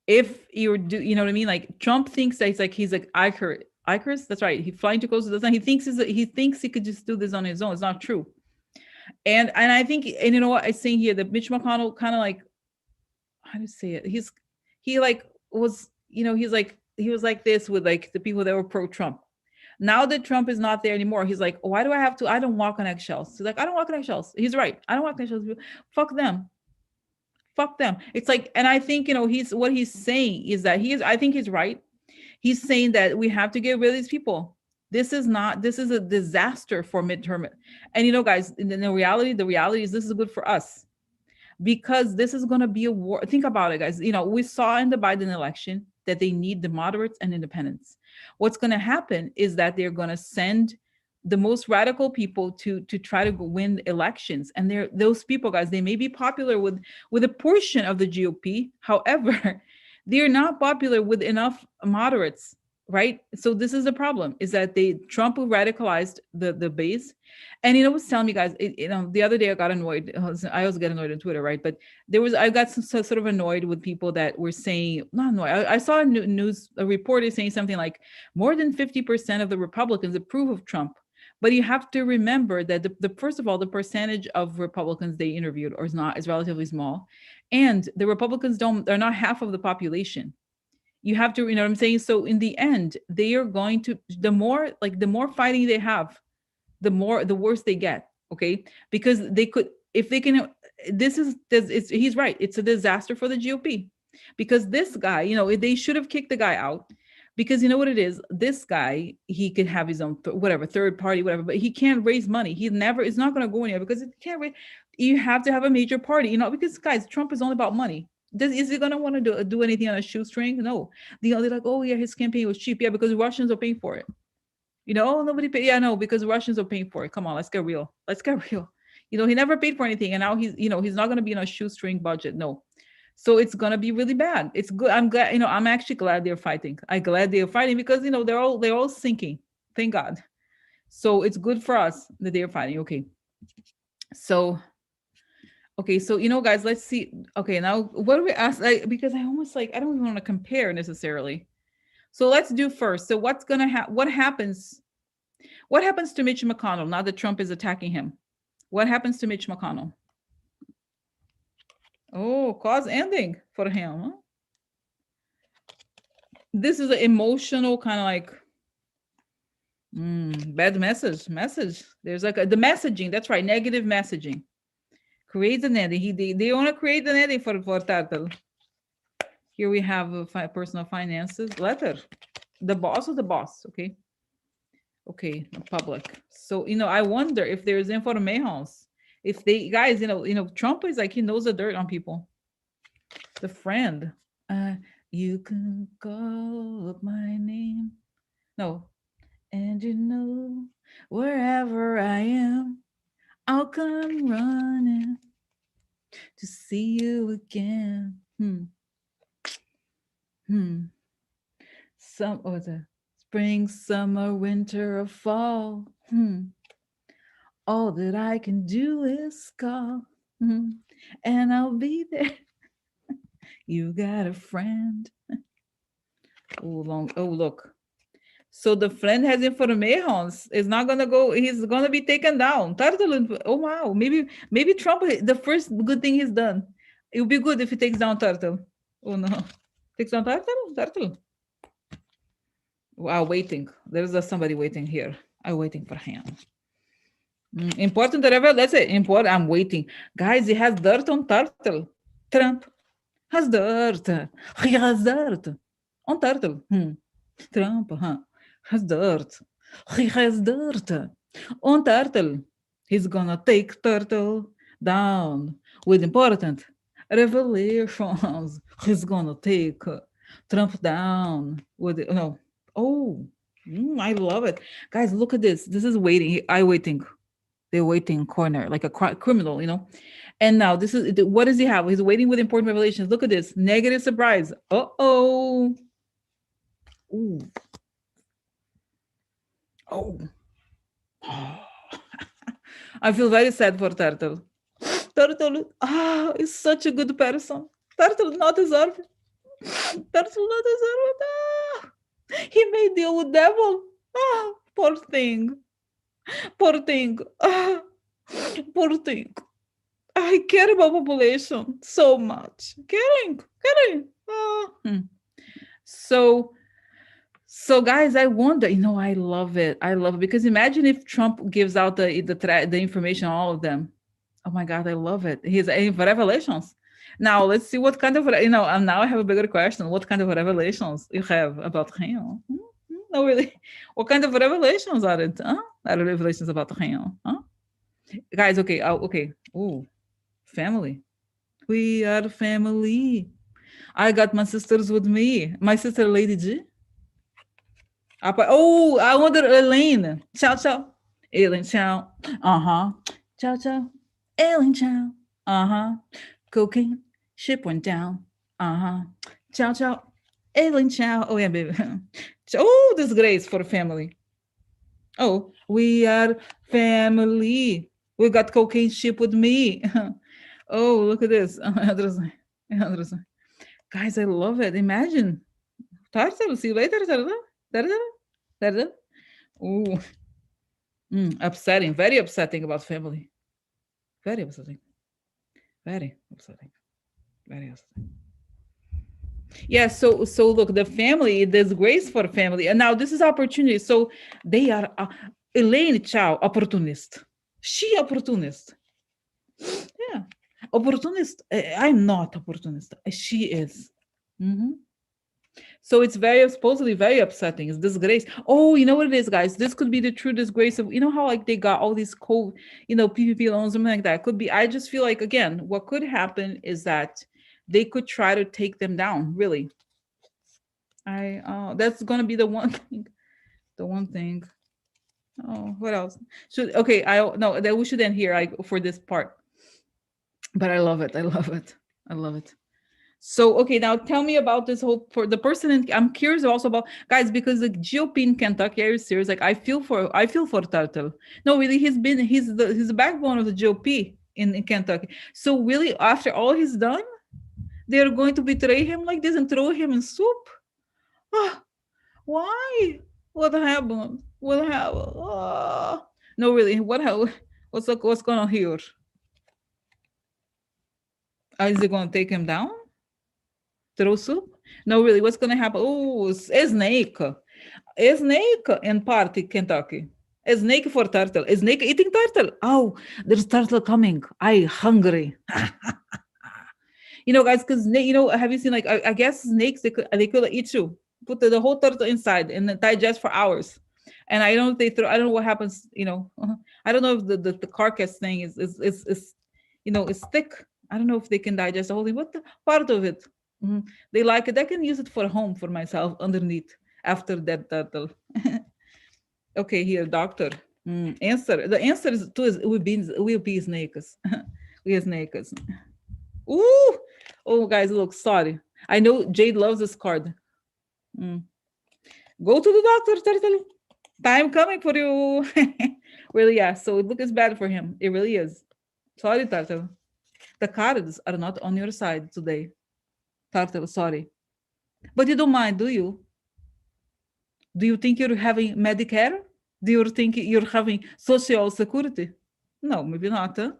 [SPEAKER 1] If you know what I mean? Like Trump thinks that he's like Icarus. That's right. He flying too close to the sun. He thinks he could just do this on his own. It's not true. And I think, and you know what I'm saying here, that Mitch McConnell kind of like, how do you say it? He like was, he was like this with like the people that were pro-Trump. Now that Trump is not there anymore, he's like, why do I have to? I don't walk on eggshells. He's like, I don't walk on eggshells. He's right. I don't walk on eggshells. Fuck them. Fuck them. It's like, and I think, he's what he's saying is that I think he's right. He's saying that we have to get rid of these people. This is a disaster for midterm. And guys, in the reality is this is good for us because this is going to be a war. Think about it, guys. We saw in the Biden election that they need the moderates and independents. What's going to happen is that they're going to send the most radical people to try to win elections, and those people, guys, they may be popular with a portion of the GOP. However, they're not popular with enough moderates, right? So this is the problem: is that Trump radicalized the base. And what's telling me, guys, the other day I got annoyed. I always get annoyed on Twitter, right? But I got sort of annoyed with people that were saying, not annoyed. I saw a report saying something like more than 50% of the Republicans approve of Trump. But you have to remember that the first of all, the percentage of Republicans they interviewed is relatively small, and the Republicans they're not half of the population. You have to, what I'm saying. So in the end, they are going to the more fighting they have, the worse they get. Okay, because they could, if they can. He's right. It's a disaster for the GOP because this guy, they should have kicked the guy out. Because you know what it is, this guy, he could have his own whatever third party, whatever, but he can't raise money. It's not going to go anywhere because it can't raise. You have to have a major party, because guys, Trump is only about money. Is he going to want to do anything on a shoestring? No. They're like, oh yeah, his campaign was cheap. Yeah, because the Russians are paying for it. Nobody pay. Yeah, no, because the Russians are paying for it. Come on, let's get real. Let's get real. He never paid for anything, and now he's not going to be on a shoestring budget. No. So it's gonna be really bad. It's good. I'm glad, I'm actually glad they're fighting. I'm glad they're fighting because they're all sinking. Thank God. So it's good for us that they're fighting. Okay. So guys, let's see. Okay, now what do we ask? Because I almost I don't even want to compare necessarily. So let's do first. So what's gonna happen? What happens to Mitch McConnell now that Trump is attacking him? What happens to Mitch McConnell? Oh, cause ending for him. Huh? This is an emotional kind of bad message. There's the messaging. That's right. Negative messaging. Create an ending. They want to create an ending for Turtle. Here we have personal finances letter. The boss of the boss. Okay. Okay. Public. So, I wonder if there's informations. If they guys, Trump is he knows the dirt on people. The friend. You can call up my name. No. And wherever I am, I'll come running to see you again. The spring, summer, winter, or fall. All that I can do is call, and I'll be there. You got a friend. Oh, look. So the friend has informations. It's not gonna go. He's gonna be taken down. Turtle. Oh wow. Maybe Trump. The first good thing he's done. It would be good if he takes down Turtle. Oh no, takes down Turtle. Wow, waiting. There's somebody waiting here. I'm waiting for him. Important whatever. That's it. Important. I'm waiting, guys. He has dirt on Turtle. Trump has dirt. He has dirt on Turtle. Trump, has dirt. He has dirt on Turtle. He's gonna take Turtle down with important revelations. He's gonna take Trump down with no. Oh, I love it, guys. Look at this. This is waiting. Waiting. They're waiting corner like a criminal, And now this is what does he have? He's waiting with important revelations. Look at this. Negative surprise. Oh. Oh. I feel very sad for Turtle. Turtle is such a good person. Turtle not deserve it. Turtle not deserve it. He made deal with devil. Poor thing. Poor thing. Poor thing. I care about population so much. Caring. So guys, I wonder, I love it. I love it because imagine if Trump gives out the information on all of them. Oh my God, I love it. His revelations. Now let's see what kind of and now I have a bigger question. What kind of revelations you have about him? No, really. What kind of revelations are it? Huh? Are revelations about him? Huh? Guys, okay, okay. Ooh, family. We are family. I got my sisters with me. My sister, Lady G. Oh, I wonder, Elaine. Ciao, ciao. Elaine, ciao. Uh-huh. Ciao, ciao. Elaine, ciao. Uh-huh. Cocaine. Ship went down. Uh-huh. Ciao, ciao. Elaine, ciao. Oh, yeah, baby. Oh, disgrace for family. Oh, we are family. We got cocaine ship with me. Oh, look at this. Guys, I love it. Imagine. Tartar, see you later. Ooh, upsetting. Very upsetting about family. Very upsetting. Very upsetting. Very upsetting. Yeah, so look, the family, disgrace for family. And now this is opportunity. So they are Elaine Chow, opportunist. She opportunist. Yeah. Opportunist. I'm not opportunist. She is. Mhm. So it's very supposedly very upsetting. It's disgrace. Oh, you know what it is, guys? This could be the true disgrace of how like they got all these PPP loans, something like that. Could be. I just feel like again, what could happen is that they could try to take them down. Really, that's gonna be the one thing. The one thing. Oh, what else? Should okay. I no. That we should end here. Like for this part. But I love it. I love it. I love it. So okay, now tell me about this whole for the person. I'm curious also about guys because the GOP in Kentucky. Are you serious? Like I feel for Turtle. No, really, he's the backbone of the GOP in Kentucky. So really, after all he's done, they're going to betray him like this and throw him in soup. Ah, why? What happened? What happened? Ah. No, really, what's going on here? Is they going to take him down? Throw soup? No, really, what's going to happen? Oh, a snake. A snake in party, Kentucky. A snake for turtle. A snake eating turtle. Oh, there's turtle coming. I hungry. Guys, because have you seen like I guess snakes they could eat you. Put the whole turtle inside and then digest for hours. And I don't know if they throw. I don't know what happens. I don't know if the carcass thing is thick. I don't know if they can digest the whole thing. What the part of it? Mhm. They like it. I can use it for home for myself underneath after that turtle. Okay, here, doctor. Answer. The answer is will be snakes. We are snakes. Ooh. Oh, guys, look. Sorry. I know Jade loves this card. Mm. Go to the doctor, turtle. Time coming for you. Really, yeah. So it looks bad for him. It really is. Sorry, turtle. The cards are not on your side today. Turtle, sorry. But you don't mind, do you? Do you think you're having Medicare? Do you think you're having Social Security? No, maybe not. Huh?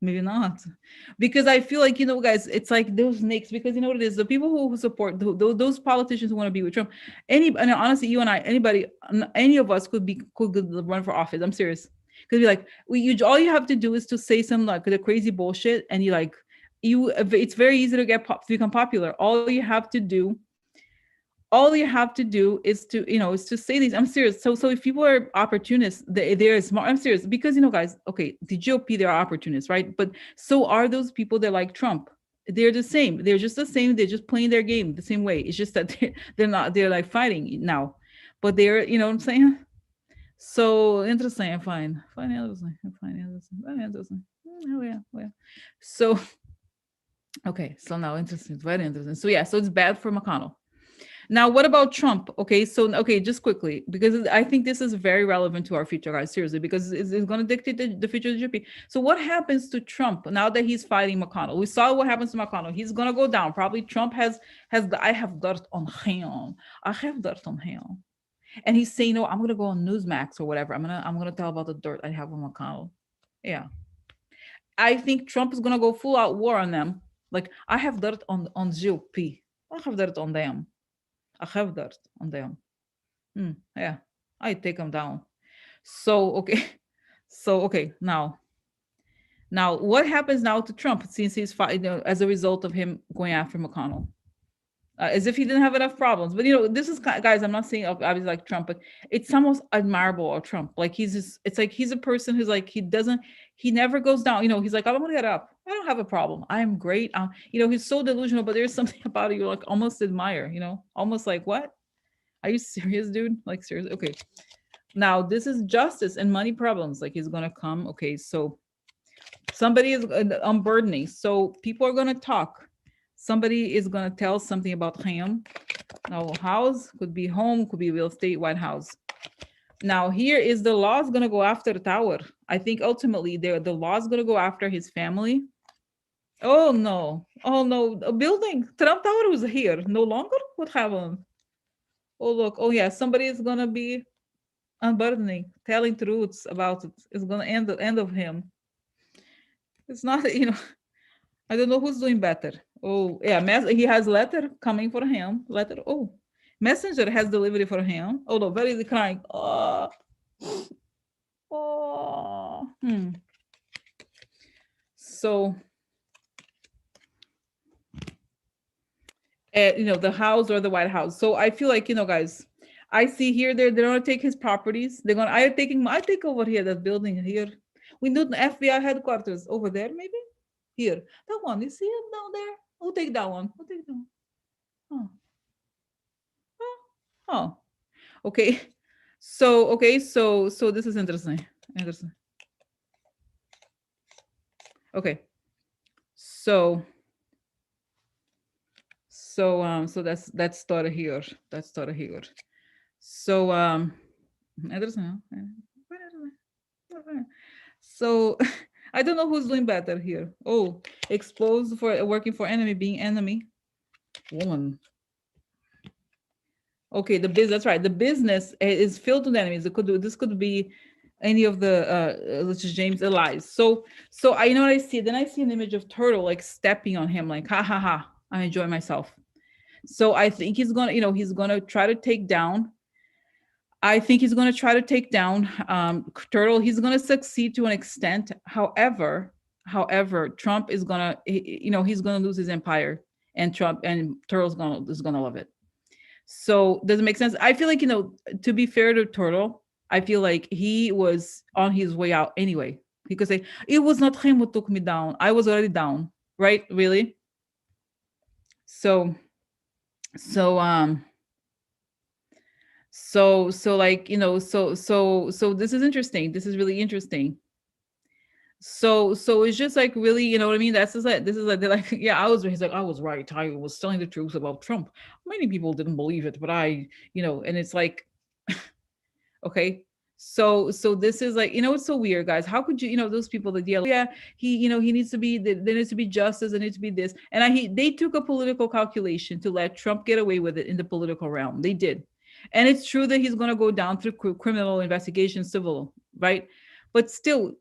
[SPEAKER 1] Maybe not. Because I feel like, guys, it's like those snakes, because you know what it is? The people who support those politicians who want to be with Trump, and honestly, you and I, any of us could run for office. I'm serious. Because be like, all you have to do is to say some like the crazy bullshit, and it's very easy to to become popular. All you have to do is to say these. I'm serious. So if people are opportunists, they're smart. I'm serious because guys. Okay, the GOP, they're opportunists, right? But so are those people that like Trump. They're the same. They're just the same. They're just playing their game the same way. It's just that they're not. They're like fighting now, but they're. You know what I'm saying? So interesting. I find interesting. I find interesting. Very interesting. Oh yeah. Well, so okay. So now interesting. Very interesting. So yeah. So it's bad for McConnell. Now, what about Trump? Okay, just quickly, because I think this is very relevant to our future, guys, seriously, because it's going to dictate the future of the GP. So what happens to Trump now that he's fighting McConnell? We saw what happens to McConnell. He's going to go down. Probably Trump I have dirt on him. I have dirt on him. And he's saying, no, I'm going to go on Newsmax or whatever. I'm going to tell about the dirt I have on McConnell. Yeah. I think Trump is going to go full out war on them. Like, I have dirt on GOP. I have dirt on them. I have dirt on them. Yeah, I take them down. So okay, so okay. Now, what happens now to Trump since as a result of him going after McConnell? As if he didn't have enough problems. But this is, guys, I'm not saying obviously like Trump, but it's almost admirable of Trump. Like he's just, it's like he's a person who's like, he never goes down. He's like, I don't want to get up. I don't have a problem. I am great. He's so delusional, but there's something about it you like almost admire, almost like, what? Are you serious, dude? Like, seriously? Okay. Now, this is justice and money problems. Like, he's going to come. Okay. So somebody is unburdening. So people are going to talk. Somebody is going to tell something about him. Now, house could be home, could be real estate, White House. Now, here is the law is going to go after the tower. I think ultimately the law is going to go after his family. Oh, no. Oh, no. A building. Trump Tower was here. No longer? What happened? Oh, look. Oh, yeah. Somebody is going to be unburdening, telling truths about it. It's going to end the end of him. It's not, I don't know who's doing better. Oh, yeah. He has letter coming for him. Letter. Oh, messenger has delivery for him. Oh, no. Very crying. Oh. Oh. So, the house or the White House. So I feel like, guys, I see here they're going to take his properties. They're going to, I take over here, that building here. We need the FBI headquarters over there, maybe? Here. That one, you see it down there? We'll take that one. We'll take that one. Oh. Oh. Okay. So this is interesting. Okay. So that's started here. So interesting. So I don't know who's doing better here. Oh, exposed for working for enemy, being enemy. Woman. Okay, the business. That's right. The business is filled with enemies. This could be any of the let's just James allies. So I know what I see. Then I see an image of Turtle like stepping on him, like ha ha ha. I enjoy myself. So I think he's gonna try to take down. I think he's gonna try to take down Turtle. He's gonna succeed to an extent. However, Trump is gonna he's gonna lose his empire, and Turtle's gonna love it. So does it make sense? I feel like, to be fair to Turtle, I feel like he was on his way out anyway. He could say, it was not him who took me down. I was already down, right? Really? So like, so this is interesting. This is really interesting. So it's just like, really, you know what I mean? This is like, they're like, yeah, he's like, I was right. I was telling the truth about Trump. Many people didn't believe it, but and it's like, okay. So this is like, it's so weird, guys. How could you, those people that yell, yeah, he needs to be, there needs to be justice, there needs to be this. And they took a political calculation to let Trump get away with it in the political realm. They did. And it's true that he's going to go down through criminal investigation, civil, right? But still,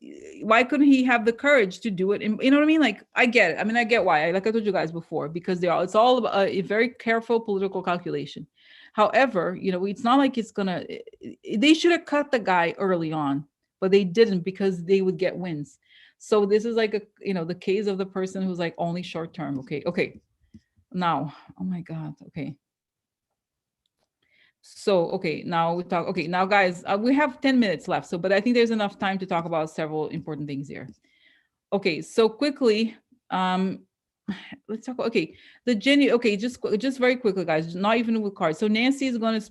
[SPEAKER 1] why couldn't he have the courage to do it? And you know what I mean? Like, I get it. I mean, I get why. Like I told you guys before, because it's all about a very careful political calculation. However, it's not like they should have cut the guy early on, but they didn't because they would get wins. So this is like the case of the person who's like only short term. Okay. Now, oh my God. Okay. So, okay, now we talk. Okay, now guys, we have 10 minutes left. So, but I think there's enough time to talk about several important things here. Okay, so quickly, let's talk. Okay, okay, just very quickly, guys, not even with cards. So Nancy is going to,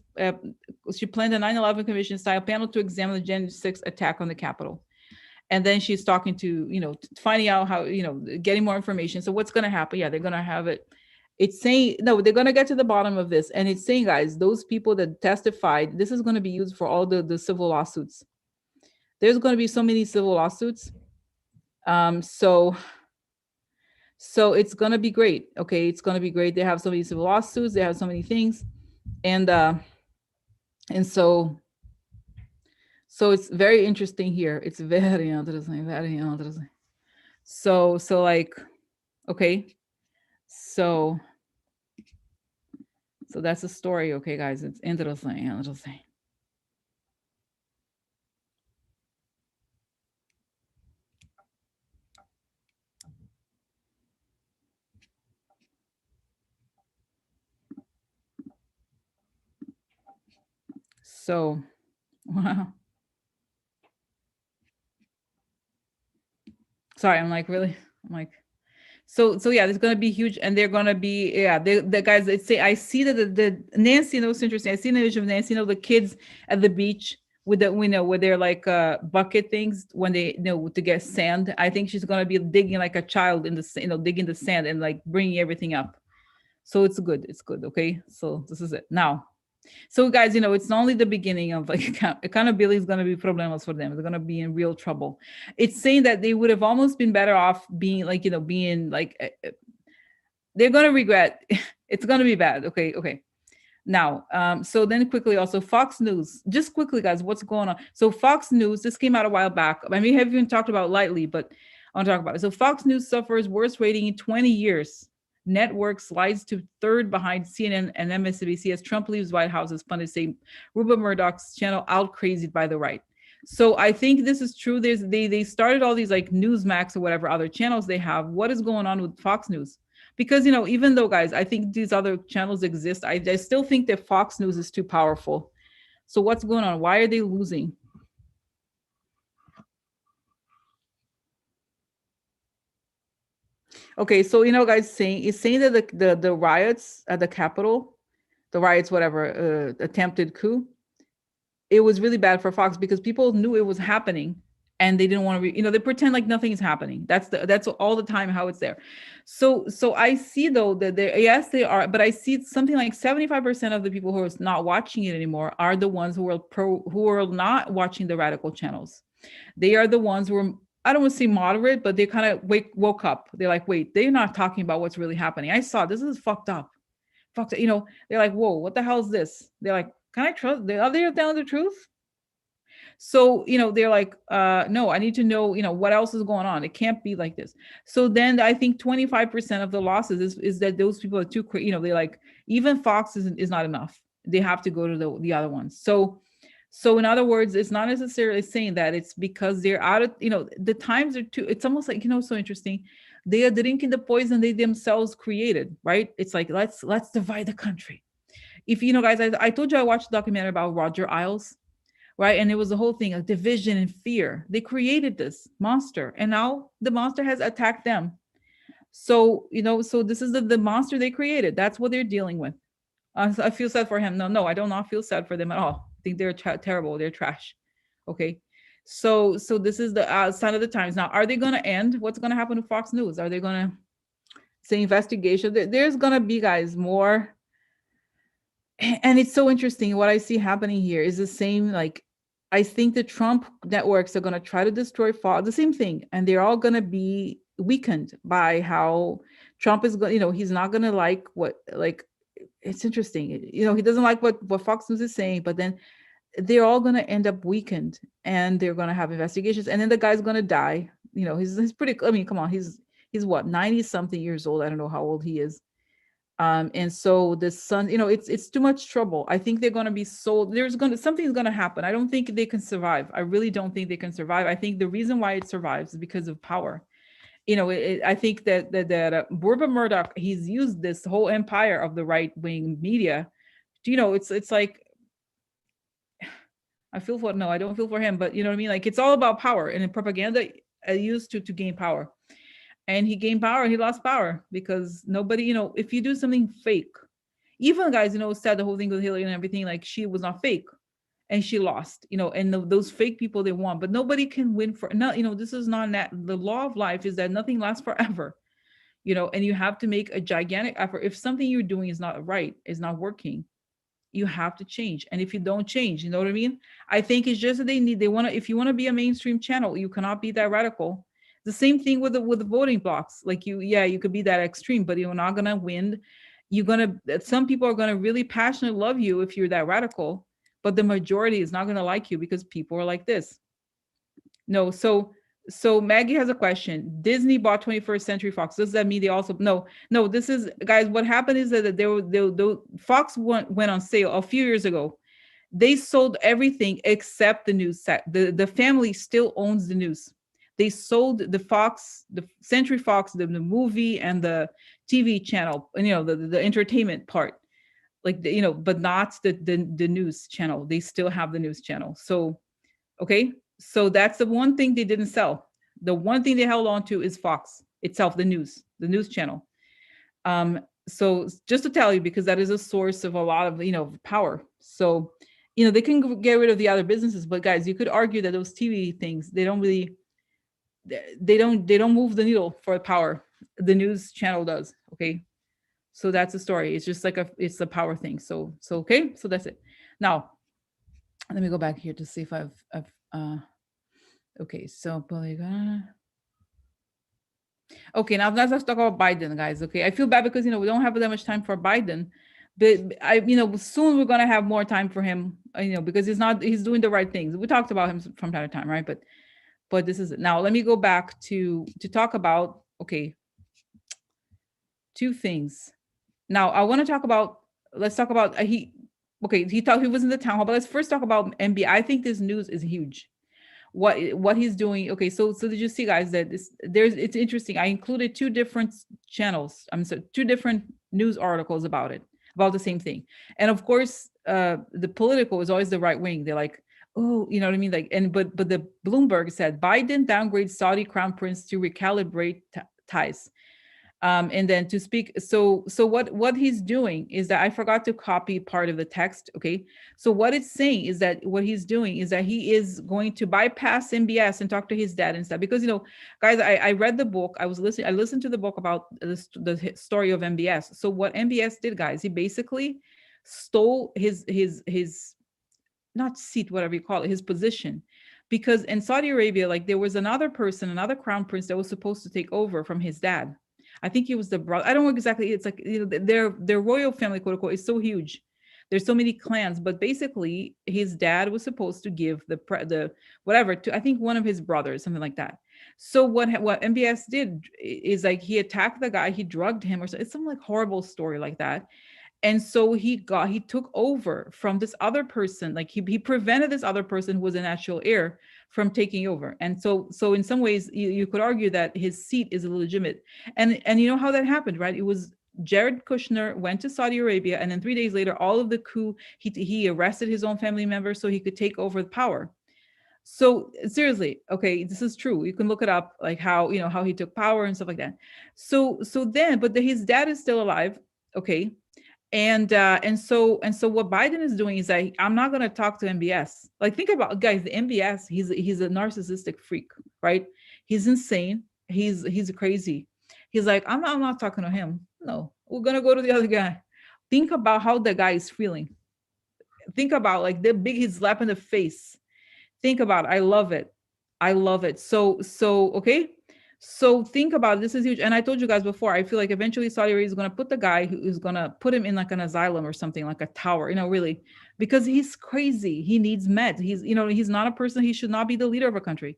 [SPEAKER 1] she planned a 9/11 Commission style panel to examine the January 6th attack on the Capitol. And then she's talking to, finding out how, getting more information. So what's going to happen? Yeah, they're going to have it. It's saying, no, they're going to get to the bottom of this. And it's saying, guys, those people that testified, this is going to be used for all the civil lawsuits. There's going to be so many civil lawsuits. So it's going to be great. Okay. It's going to be great. They have so many civil lawsuits. They have so many things. And so it's very interesting here. It's very interesting, very interesting. So like, okay. So that's a story. Okay, guys, it's interesting. So, wow. Sorry, I'm like, really? I'm like, so yeah, there's gonna be huge, and they're gonna be, yeah, the guys that say, I see that the Nancy, you know, it's interesting. I see an image of Nancy, you know, the kids at the beach with the, you know, with their like bucket things when they, you know, to get sand. I think she's gonna be digging like a child in the, you know, digging the sand and like bringing everything up. So it's good. It's good. Okay. So this is it now. So guys, you know, it's not only the beginning of like accountability is going to be problems for them. They're going to be in real trouble. It's saying that they would have almost been better off being like, you know, being like, they're going to regret. It's going to be bad. Okay. Okay. Now, so then quickly also Fox News, just quickly, guys, what's going on? So Fox News, this came out a while back. I mean, have even talked about lightly, but I want to talk about it. So Fox News suffers worst rating in 20 years. Network slides to third behind CNN and MSNBC as Trump leaves White House, as pundits say Rupert Murdoch's channel out crazied by the right. So I think this is true. They started all these like Newsmax or whatever other channels they have. What is going on with Fox News? Because, you know, even though, guys, I think these other channels exist, I still think that Fox News is too powerful. So what's going on? Why are they losing? Okay, so, you know, guys, saying that the riots at the Capitol, the riots, whatever, attempted coup, it was really bad for Fox because people knew it was happening and they didn't want to, you know, they pretend like nothing is happening. That's all the time how it's there. So I see though that there, yes, they are, but I see something like 75% of the people who are not watching it anymore are the ones who are not watching the radical channels. They are the ones who are, I don't want to say moderate, but they kind of woke up. They're like, wait, they're not talking about what's really happening. I saw this is fucked up. Fucked up. You know, they're like, whoa, what the hell is this? They're like, can I trust? Are they telling the truth? So, you know, they're like, no, I need to know, you know, what else is going on. It can't be like this. So then I think 25% of the losses is that those people are too, you know, they're like, even Fox is not enough. They have to go to the other ones. So in other words, it's not necessarily saying that it's because they're out of, you know, the times are too, it's almost like, you know, so interesting. They are drinking the poison they themselves created, right? It's like, let's divide the country. If, you know, guys, I told you I watched a documentary about Roger Ailes, right? And it was the whole thing of division and fear. They created this monster, and now the monster has attacked them. So, you know, so this is the monster they created. That's what they're dealing with. So I feel sad for him. No, I do not feel sad for them at all. I think they're terrible. They're trash. Okay. So this is the sign of the times. Now, are they going to end? What's going to happen to Fox News? Are they going to say investigation? There's going to be, guys, more. And it's so interesting. What I see happening here is the same. Like, I think the Trump networks are going to try to destroy Fox, the same thing, and they're all going to be weakened by how Trump is going. You know, he's not going to like what, like, it's interesting. You know, he doesn't like what Fox News is saying, but then they're all going to end up weakened, and they're going to have investigations, and then the guy's going to die. You know, he's pretty. I mean, come on, he's what, 90 something years old. I don't know how old he is. And so the son, you know, it's too much trouble. I think they're going to be sold. Something's going to happen. I don't think they can survive. I really don't think they can survive. I think the reason why it survives is because of power. You know, I think that Rupert Murdoch, he's used this whole empire of the right wing media. You know, it's like, I feel for, no, I don't feel for him, but you know what I mean. Like, it's all about power, and propaganda used to gain power. And he gained power, he lost power because nobody, you know, if you do something fake, even, guys, you know, said the whole thing with Hillary and everything, like, she was not fake and she lost, you know, and those fake people, they won, but nobody can win for, no, you know, this is not the law of life is that nothing lasts forever, you know, and you have to make a gigantic effort. If something you're doing is not right, is not working, you have to change. And if you don't change, you know what I mean? I think it's just that they want to, if you want to be a mainstream channel, you cannot be that radical. The same thing with the voting blocks. Like, you could be that extreme, but you're not gonna win. You're gonna, some people are gonna really passionately love you if you're that radical, but the majority is not gonna like you because people are like this. No, so Maggie has a question. Disney bought 21st Century Fox. Does that mean they also, no, this is, guys, what happened is that Fox went on sale a few years ago. They sold everything except the news set. The family still owns the news. They sold the Century Fox, the movie and the TV channel, and you know, the entertainment part. like but not the news channel. They still have the news channel. So okay, so that's the one thing they didn't sell. The one thing they held on to is Fox itself, the news channel. So just to tell you, because that is a source of a lot of power. So they can get rid of the other businesses, but guys, you could argue that those TV things, they don't really, they don't move the needle for power. The news channel does. Okay, so that's the story. It's just like it's a power thing. So okay, so that's it. Now let me go back here to see if I've okay, so Polygon. Okay, now let's talk about Biden, guys. Okay, I feel bad because we don't have that much time for Biden, but soon we're gonna have more time for him. Because he's doing the right things. We talked about him from time to time, right? But this is it. Now let me go back to talk about two things. Now I want to talk about. Let's talk about he. Okay, he was in the town hall, but let's first talk about MB. I think this news is huge. What he's doing. Okay, so did you see, guys, that it's interesting. I included two different channels. I'm sorry, two different news articles about it, about the same thing. And of course, the political is always the right wing. They're like, oh, you know what I mean? Like, but the Bloomberg said Biden downgrades Saudi crown prince to recalibrate ties. And then to speak, so what he's doing is that I forgot to copy part of the text. Okay, so what it's saying is that what he's doing is that he is going to bypass MBS and talk to his dad and stuff, because guys, I read the book. I listened to the book about the story of MBS. So what MBS did, guys, he basically stole his not seat, whatever you call it, his position. Because in Saudi Arabia, like, there was another crown prince that was supposed to take over from his dad. I think he was the brother. I don't know exactly. It's like, their royal family, quote unquote, is so huge. There's so many clans, but basically his dad was supposed to give the whatever to, I think, one of his brothers, something like that. So what MBS did is, like, he attacked the guy, he drugged him, or so. It's some like horrible story like that. And so he took over from this other person. Like, he prevented this other person who was an actual heir from taking over. And so in some ways you could argue that his seat is illegitimate. And you know how that happened, right? It was Jared Kushner went to Saudi Arabia, and then 3 days later, all of the coup, he arrested his own family members so he could take over the power. So seriously, okay, this is true. You can look it up, like how he took power and stuff like that. So but his dad is still alive, okay. And so what Biden is doing is, like, I'm not going to talk to MBS. Like, think about, guys, the MBS, he's a narcissistic freak, right? He's insane. He's crazy. He's like, I'm not talking to him. No, we're going to go to the other guy. Think about how the guy is feeling. Think about, like, the big his slap in the face. Think about it. I love it. I love it. So okay. So think about it. This is huge. And I told you guys before, I feel like eventually Saudi Arabia is going to put the guy who is going to put him in like an asylum or something, like a tower, really, because he's crazy. He needs meds. He's not a person. He should not be the leader of a country.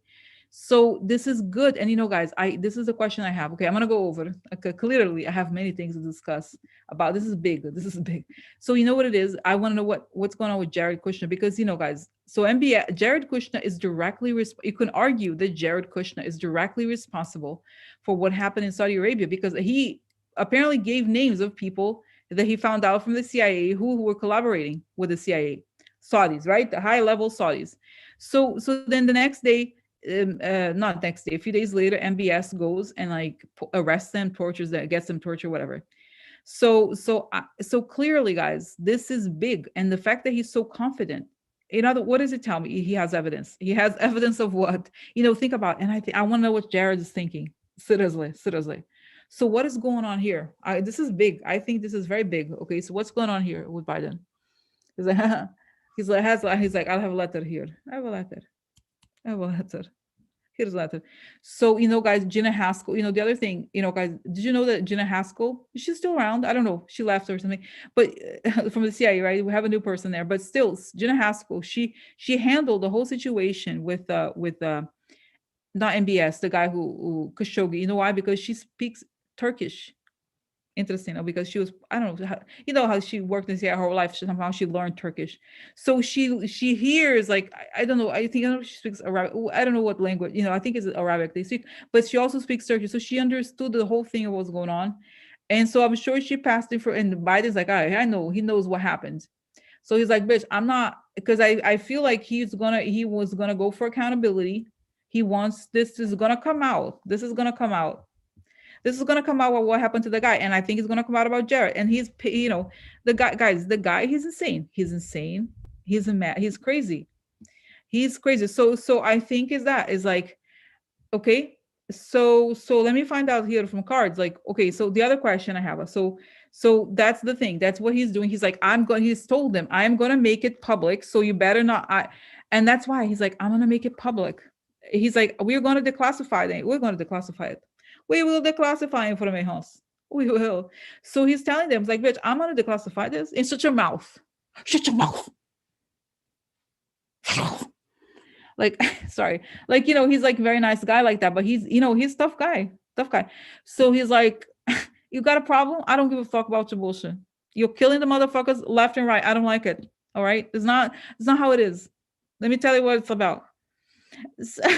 [SPEAKER 1] So this is good. And guys, this is a question I have. Okay, I'm gonna go over. Okay, clearly, I have many things to discuss about. This is big. This is big. So you know what it is? I want to know what's going on with Jared Kushner, because guys. So Jared Kushner is directly. You can argue that Jared Kushner is directly responsible for what happened in Saudi Arabia, because he apparently gave names of people that he found out from the CIA who were collaborating with the CIA, Saudis, right? The high level Saudis. So then the next day. Not next day, a few days later, MBS goes and, like, arrests them, tortures them, gets them tortured, whatever. So clearly, guys, this is big. And the fact that he's so confident, what does it tell me? He has evidence. He has evidence of what? Think about, and I want to know what Jared is thinking. Seriously. So what is going on here? This is big. I think this is very big. Okay, so what's going on here with Biden? He's like, he's like, I'll have a letter here. I have a letter. Here's a letter. So, guys, Gina Haskell, the other thing, guys, did you know that Gina Haskell, she's still around? I don't know. She left or something, but from the CIA, right? We have a new person there, but still, Gina Haskell, she handled the whole situation with not MBS, the guy who Khashoggi. You know why? Because she speaks Turkish. Interesting, because she was, I don't know how she worked in CIA her whole life. Somehow she learned Turkish, so she hears, like, I don't know. I know she speaks Arabic. I don't know what language. I think it's Arabic they speak, but she also speaks Turkish, so she understood the whole thing of what's going on. And so I'm sure she passed it for, and Biden's like, all right, I know, he knows what happened. So he's like, bitch, I'm not, because I feel like he was gonna go for accountability. He wants, this is gonna come out. This is gonna come out. This is gonna come out what happened to the guy. And I think it's gonna come out about Jared. And he's, the guy, guys, the guy, he's insane. He's insane. He's a mad, he's crazy. He's crazy. So I think is like, okay, so let me find out here from cards, like, okay, so the other question I have, so that's the thing, that's what he's doing. He's like, he's told them, I'm going to make it public, so you better not, and that's why he's like, I'm going to make it public. He's like, we're going to declassify it, we're going to declassify it, we will declassify information, we will. So he's telling them, like, bitch, I'm going to declassify this, and shut your mouth, shut your mouth. Like, sorry, like, he's like very nice guy like that, but he's tough guy. So he's like, you got a problem, I don't give a fuck about your bullshit, you're killing the motherfuckers left and right, I don't like it. All right, it's not how it is. Let me tell you what it's about. So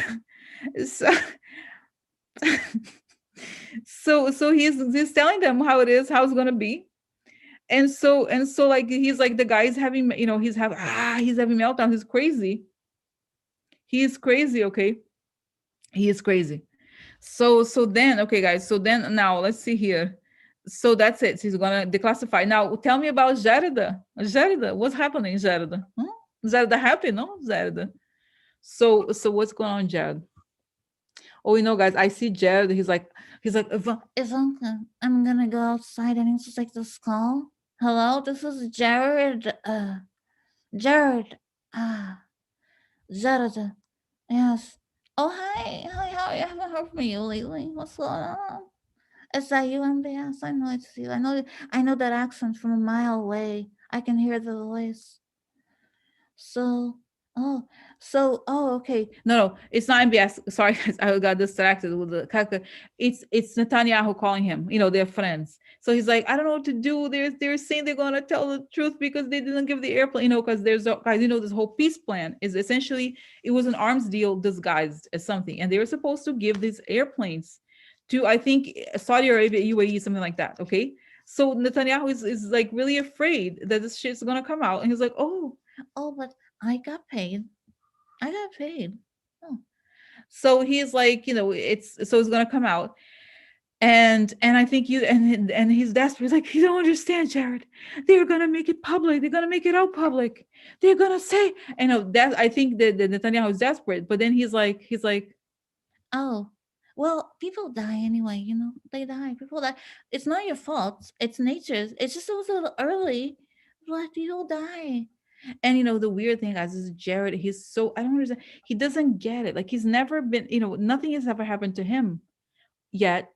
[SPEAKER 1] so so he's telling them how it is, how it's gonna be. And so like, he's like, the guy's having, he's having meltdown, he's crazy. He's crazy, okay? He is crazy. So then, okay, guys. So then now let's see here. So that's it. He's gonna declassify. Now tell me about Gerda. Gerda, what's happening, Gerda? Gerda happy, no? Gerda. So what's going on, Jared? Oh, guys, I see Jared. He's like,
[SPEAKER 2] Ivanka, I'm gonna go outside. I need to take this call. Hello, this is Jared. Jared. Jared. Yes. Oh, hi. Hi, I haven't heard from you lately. What's going on? Is that you, MBS? I know it's you. I know that accent from a mile away. I can hear the voice. So, oh, okay.
[SPEAKER 1] no, it's not MBS. Sorry, guys, I got distracted with the Kaka. It's Netanyahu calling him. They're friends. So he's like, I don't know what to do. They're saying they're gonna tell the truth because they didn't give the airplane. Because there's guys. This whole peace plan is essentially, it was an arms deal disguised as something, and they were supposed to give these airplanes to, I think, Saudi Arabia, UAE, something like that. Okay. So Netanyahu is like really afraid that this shit's gonna come out, and he's like, oh,
[SPEAKER 2] but I got paid. Oh.
[SPEAKER 1] So he's like, it's gonna come out, and I think and he's desperate. He's like, you don't understand, Jared. They're gonna make it public. They're gonna make it out public. They're gonna say, that I think that Netanyahu is desperate. But then he's like,
[SPEAKER 2] oh, well, people die anyway. They die. People die. It's not your fault. It's nature's. It's just it was a little early, but people die.
[SPEAKER 1] and the weird thing, guys, is Jared. He's so, I don't understand. He doesn't get it. Like, he's never been. Nothing has ever happened to him yet.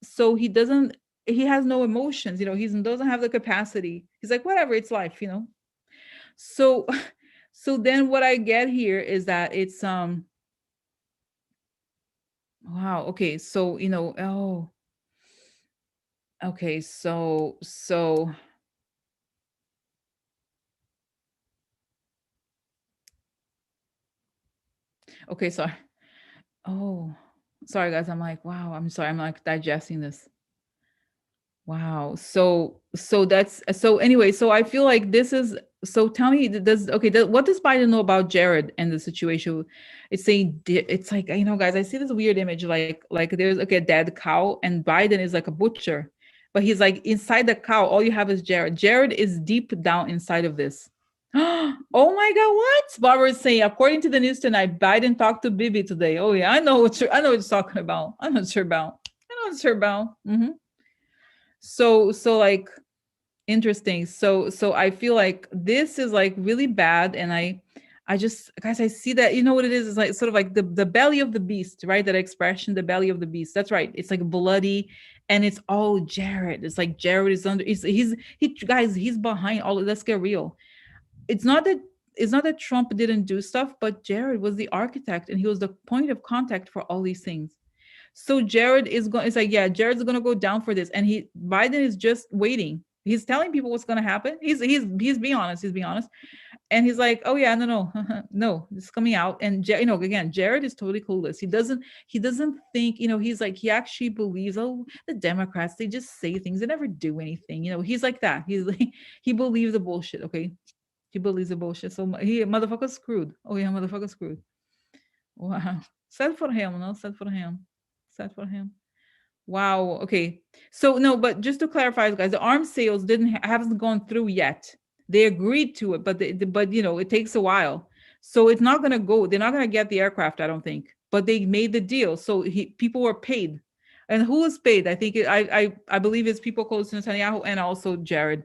[SPEAKER 1] So he doesn't. He has no emotions. He doesn't have the capacity. He's like, whatever. It's life. So, so then what I get here is that it's wow. Okay. So oh. Okay. So. Okay. So. Oh, sorry, guys. I'm like, wow. I'm sorry. I'm like digesting this. Wow. So that's so anyway. So I feel like this is. So tell me, what does Biden know about Jared and the situation? It's saying, it's like, guys, I see this weird image, like there's a dead cow, and Biden is like a butcher, but he's like inside the cow. All you have is Jared. Jared is deep down inside of this. Oh my God! What Barbara is saying? According to the news tonight, Biden talked to Bibi today. Oh yeah, I know what you're talking about. I'm not sure about. I know what you're about. So like, interesting. So I feel like this is like really bad, and I just, guys, I see that, what it is. It's like sort of like the belly of the beast, right? That expression, the belly of the beast. That's right. It's like bloody, and it's all Jared. It's like Jared is under. Guys, he's behind all. Let's get real. It's not that Trump didn't do stuff, but Jared was the architect, and he was the point of contact for all these things. So Jared is going. It's like, yeah, Jared's going to go down for this, and Biden is just waiting. He's telling people what's going to happen. He's being honest. He's being honest, And he's like, oh yeah, no, no, no, it's coming out. And again, Jared is totally clueless. He doesn't think, he's like, he actually believes, oh, the Democrats, they just say things, they never do anything. He's like that. He's like, he believes the bullshit. Okay. He believes the bullshit. So he motherfucker screwed. Oh yeah, motherfucker screwed. Wow. Sad for him, no? Sad for him. Sad for him. Wow. Okay. So no, but just to clarify, guys, the arms sales haven't gone through yet. They agreed to it, but it takes a while. So it's not gonna go. They're not gonna get the aircraft, I don't think. But they made the deal, so people were paid. And who was paid? I think I believe it's people close to Netanyahu and also Jared,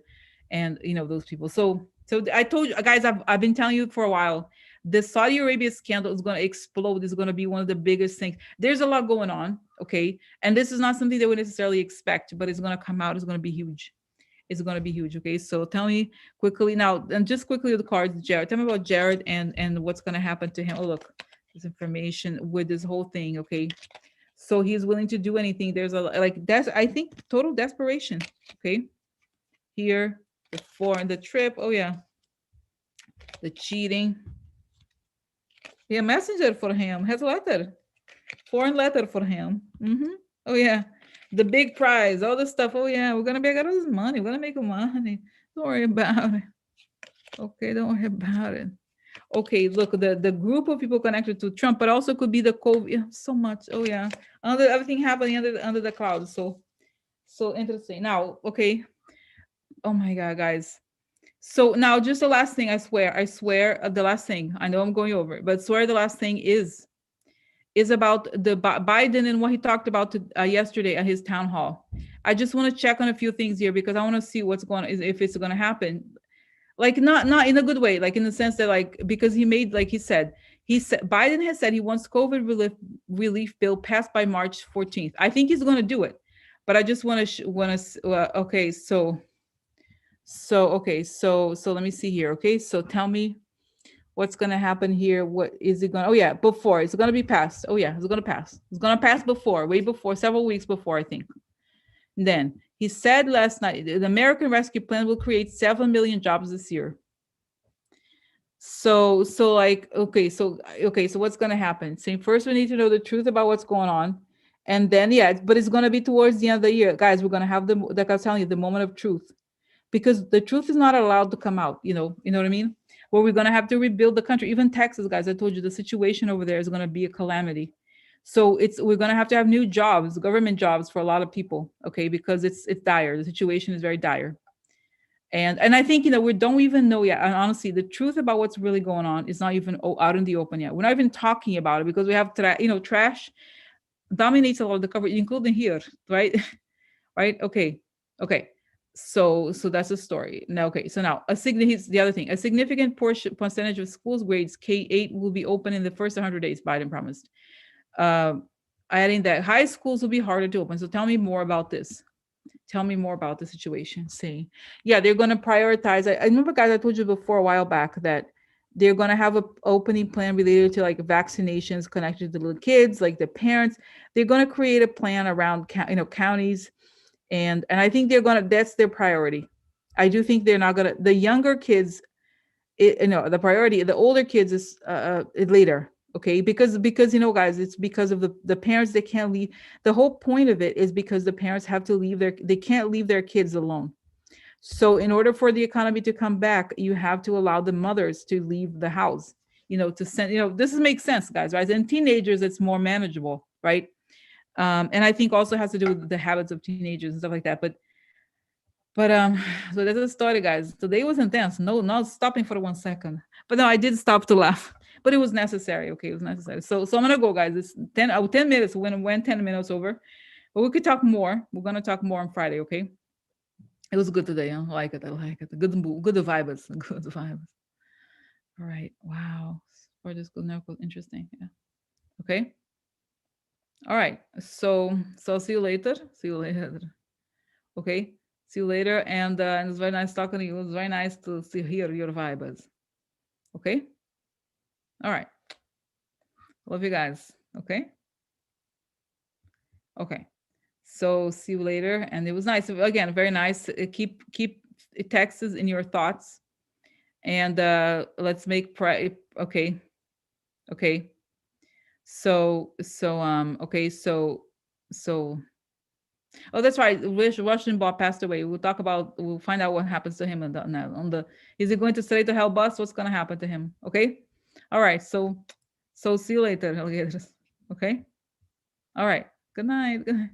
[SPEAKER 1] and those people. So I told you guys, I've been telling you for a while. The Saudi Arabia scandal is going to explode. Is going to be one of the biggest things. There's a lot going on. Okay. And this is not something they would necessarily expect, but it's going to come out. It's going to be huge. It's going to be huge. Okay. So tell me quickly now, and just quickly the cards, Jared. Tell me about Jared and what's going to happen to him. Oh, look, this information with this whole thing. Okay. So he's willing to do anything. There's that's, I think, total desperation. Okay. Here, the foreign, the trip. Oh, yeah. The cheating. Yeah, messenger for him. Has a letter. Foreign letter for him. Oh yeah, the big prize, all this stuff. Oh yeah, we're gonna make all this money. We're gonna make money. Don't worry about it. Okay, don't worry about it. Okay, look, the group of people connected to Trump, but also could be the COVID. Yeah, so much. Oh yeah, everything happening under the clouds. So interesting. Now, okay. Oh my God, guys. So now, just the last thing. I swear, the last thing. I know I'm going over, it, but swear the last thing is about the Biden and what he talked about yesterday at his town hall. I just want to check on a few things here because I want to see what's going on, if it's going to happen. Like not in a good way, like in the sense that like because he said Biden has said he wants COVID relief bill passed by March 14th. I think he's going to do it, but I just okay, so let me see here. Okay, so tell me what's going to happen here. What is it going to, oh yeah, before it's going to be passed. Oh yeah, it's going to pass. It's going to pass before, way before, several weeks before, I think. Then he said last night, the American Rescue Plan will create 7 million jobs this year. So like, so what's going to happen? Saying first we need to know the truth about what's going on. And then, yeah, but it's going to be towards the end of the year. Guys, we're going to have like I was telling you, the moment of truth. Because the truth is not allowed to come out, you know what I mean? Where we're going to have to rebuild the country. Even Texas, guys, I told you the situation over there is going to be a calamity. So we're going to have new jobs, government jobs for a lot of people, okay? Because it's dire. The situation is very dire. And I think, we don't even know yet. And honestly, the truth about what's really going on is not even out in the open yet. We're not even talking about it because we have, trash dominates a lot of the coverage, including here, right? Right? Okay. So that's the story. Now, okay. So now here's the other thing. A significant percentage of schools grades K-8 will be open in the first 100 days, Biden promised. Adding that high schools will be harder to open. So tell me more about this. Tell me more about the situation. Saying, yeah, they're going to prioritize. I remember, guys, I told you before a while back that they're going to have a opening plan related to like vaccinations connected to little kids, like the parents. They're going to create a plan around, counties. And I think that's their priority. I do think they're not gonna, the younger kids, the priority, the older kids is later. Okay. Because, guys, it's because of the parents, they can't leave. The whole point of it is because the parents have to they can't leave their kids alone. So in order for the economy to come back, you have to allow the mothers to leave the house, to send, this makes sense, guys, right? And teenagers, it's more manageable, right? And I think also has to do with the habits of teenagers and stuff like that. But so that's the story, guys. Today was intense. No, not stopping for 1 second. But no, I did stop to laugh. But it was necessary. Okay, it was necessary. So I'm gonna go, guys. It's 10 minutes. When 10 minutes over. But we could talk more. We're gonna talk more on Friday, okay? It was good today. I like it. I like it. Good vibes. Good vibes. All right. Wow. For this good now, interesting. Yeah. Okay. All right. So I'll see you later. See you later. Okay. See you later. And it's very nice talking to you. It was very nice to hear your vibes. Okay. All right. Love you guys. Okay. Okay. So see you later. And it was nice. Again, very nice. Keep Texas in your thoughts. And let's make okay. Okay. Okay, so oh, that's right. Russian bot passed away. We'll find out what happens to him on the is he going to straight to hell bus? What's gonna happen to him? Okay. All right. So see you later, alligators. Okay. All right. Good night. Good night.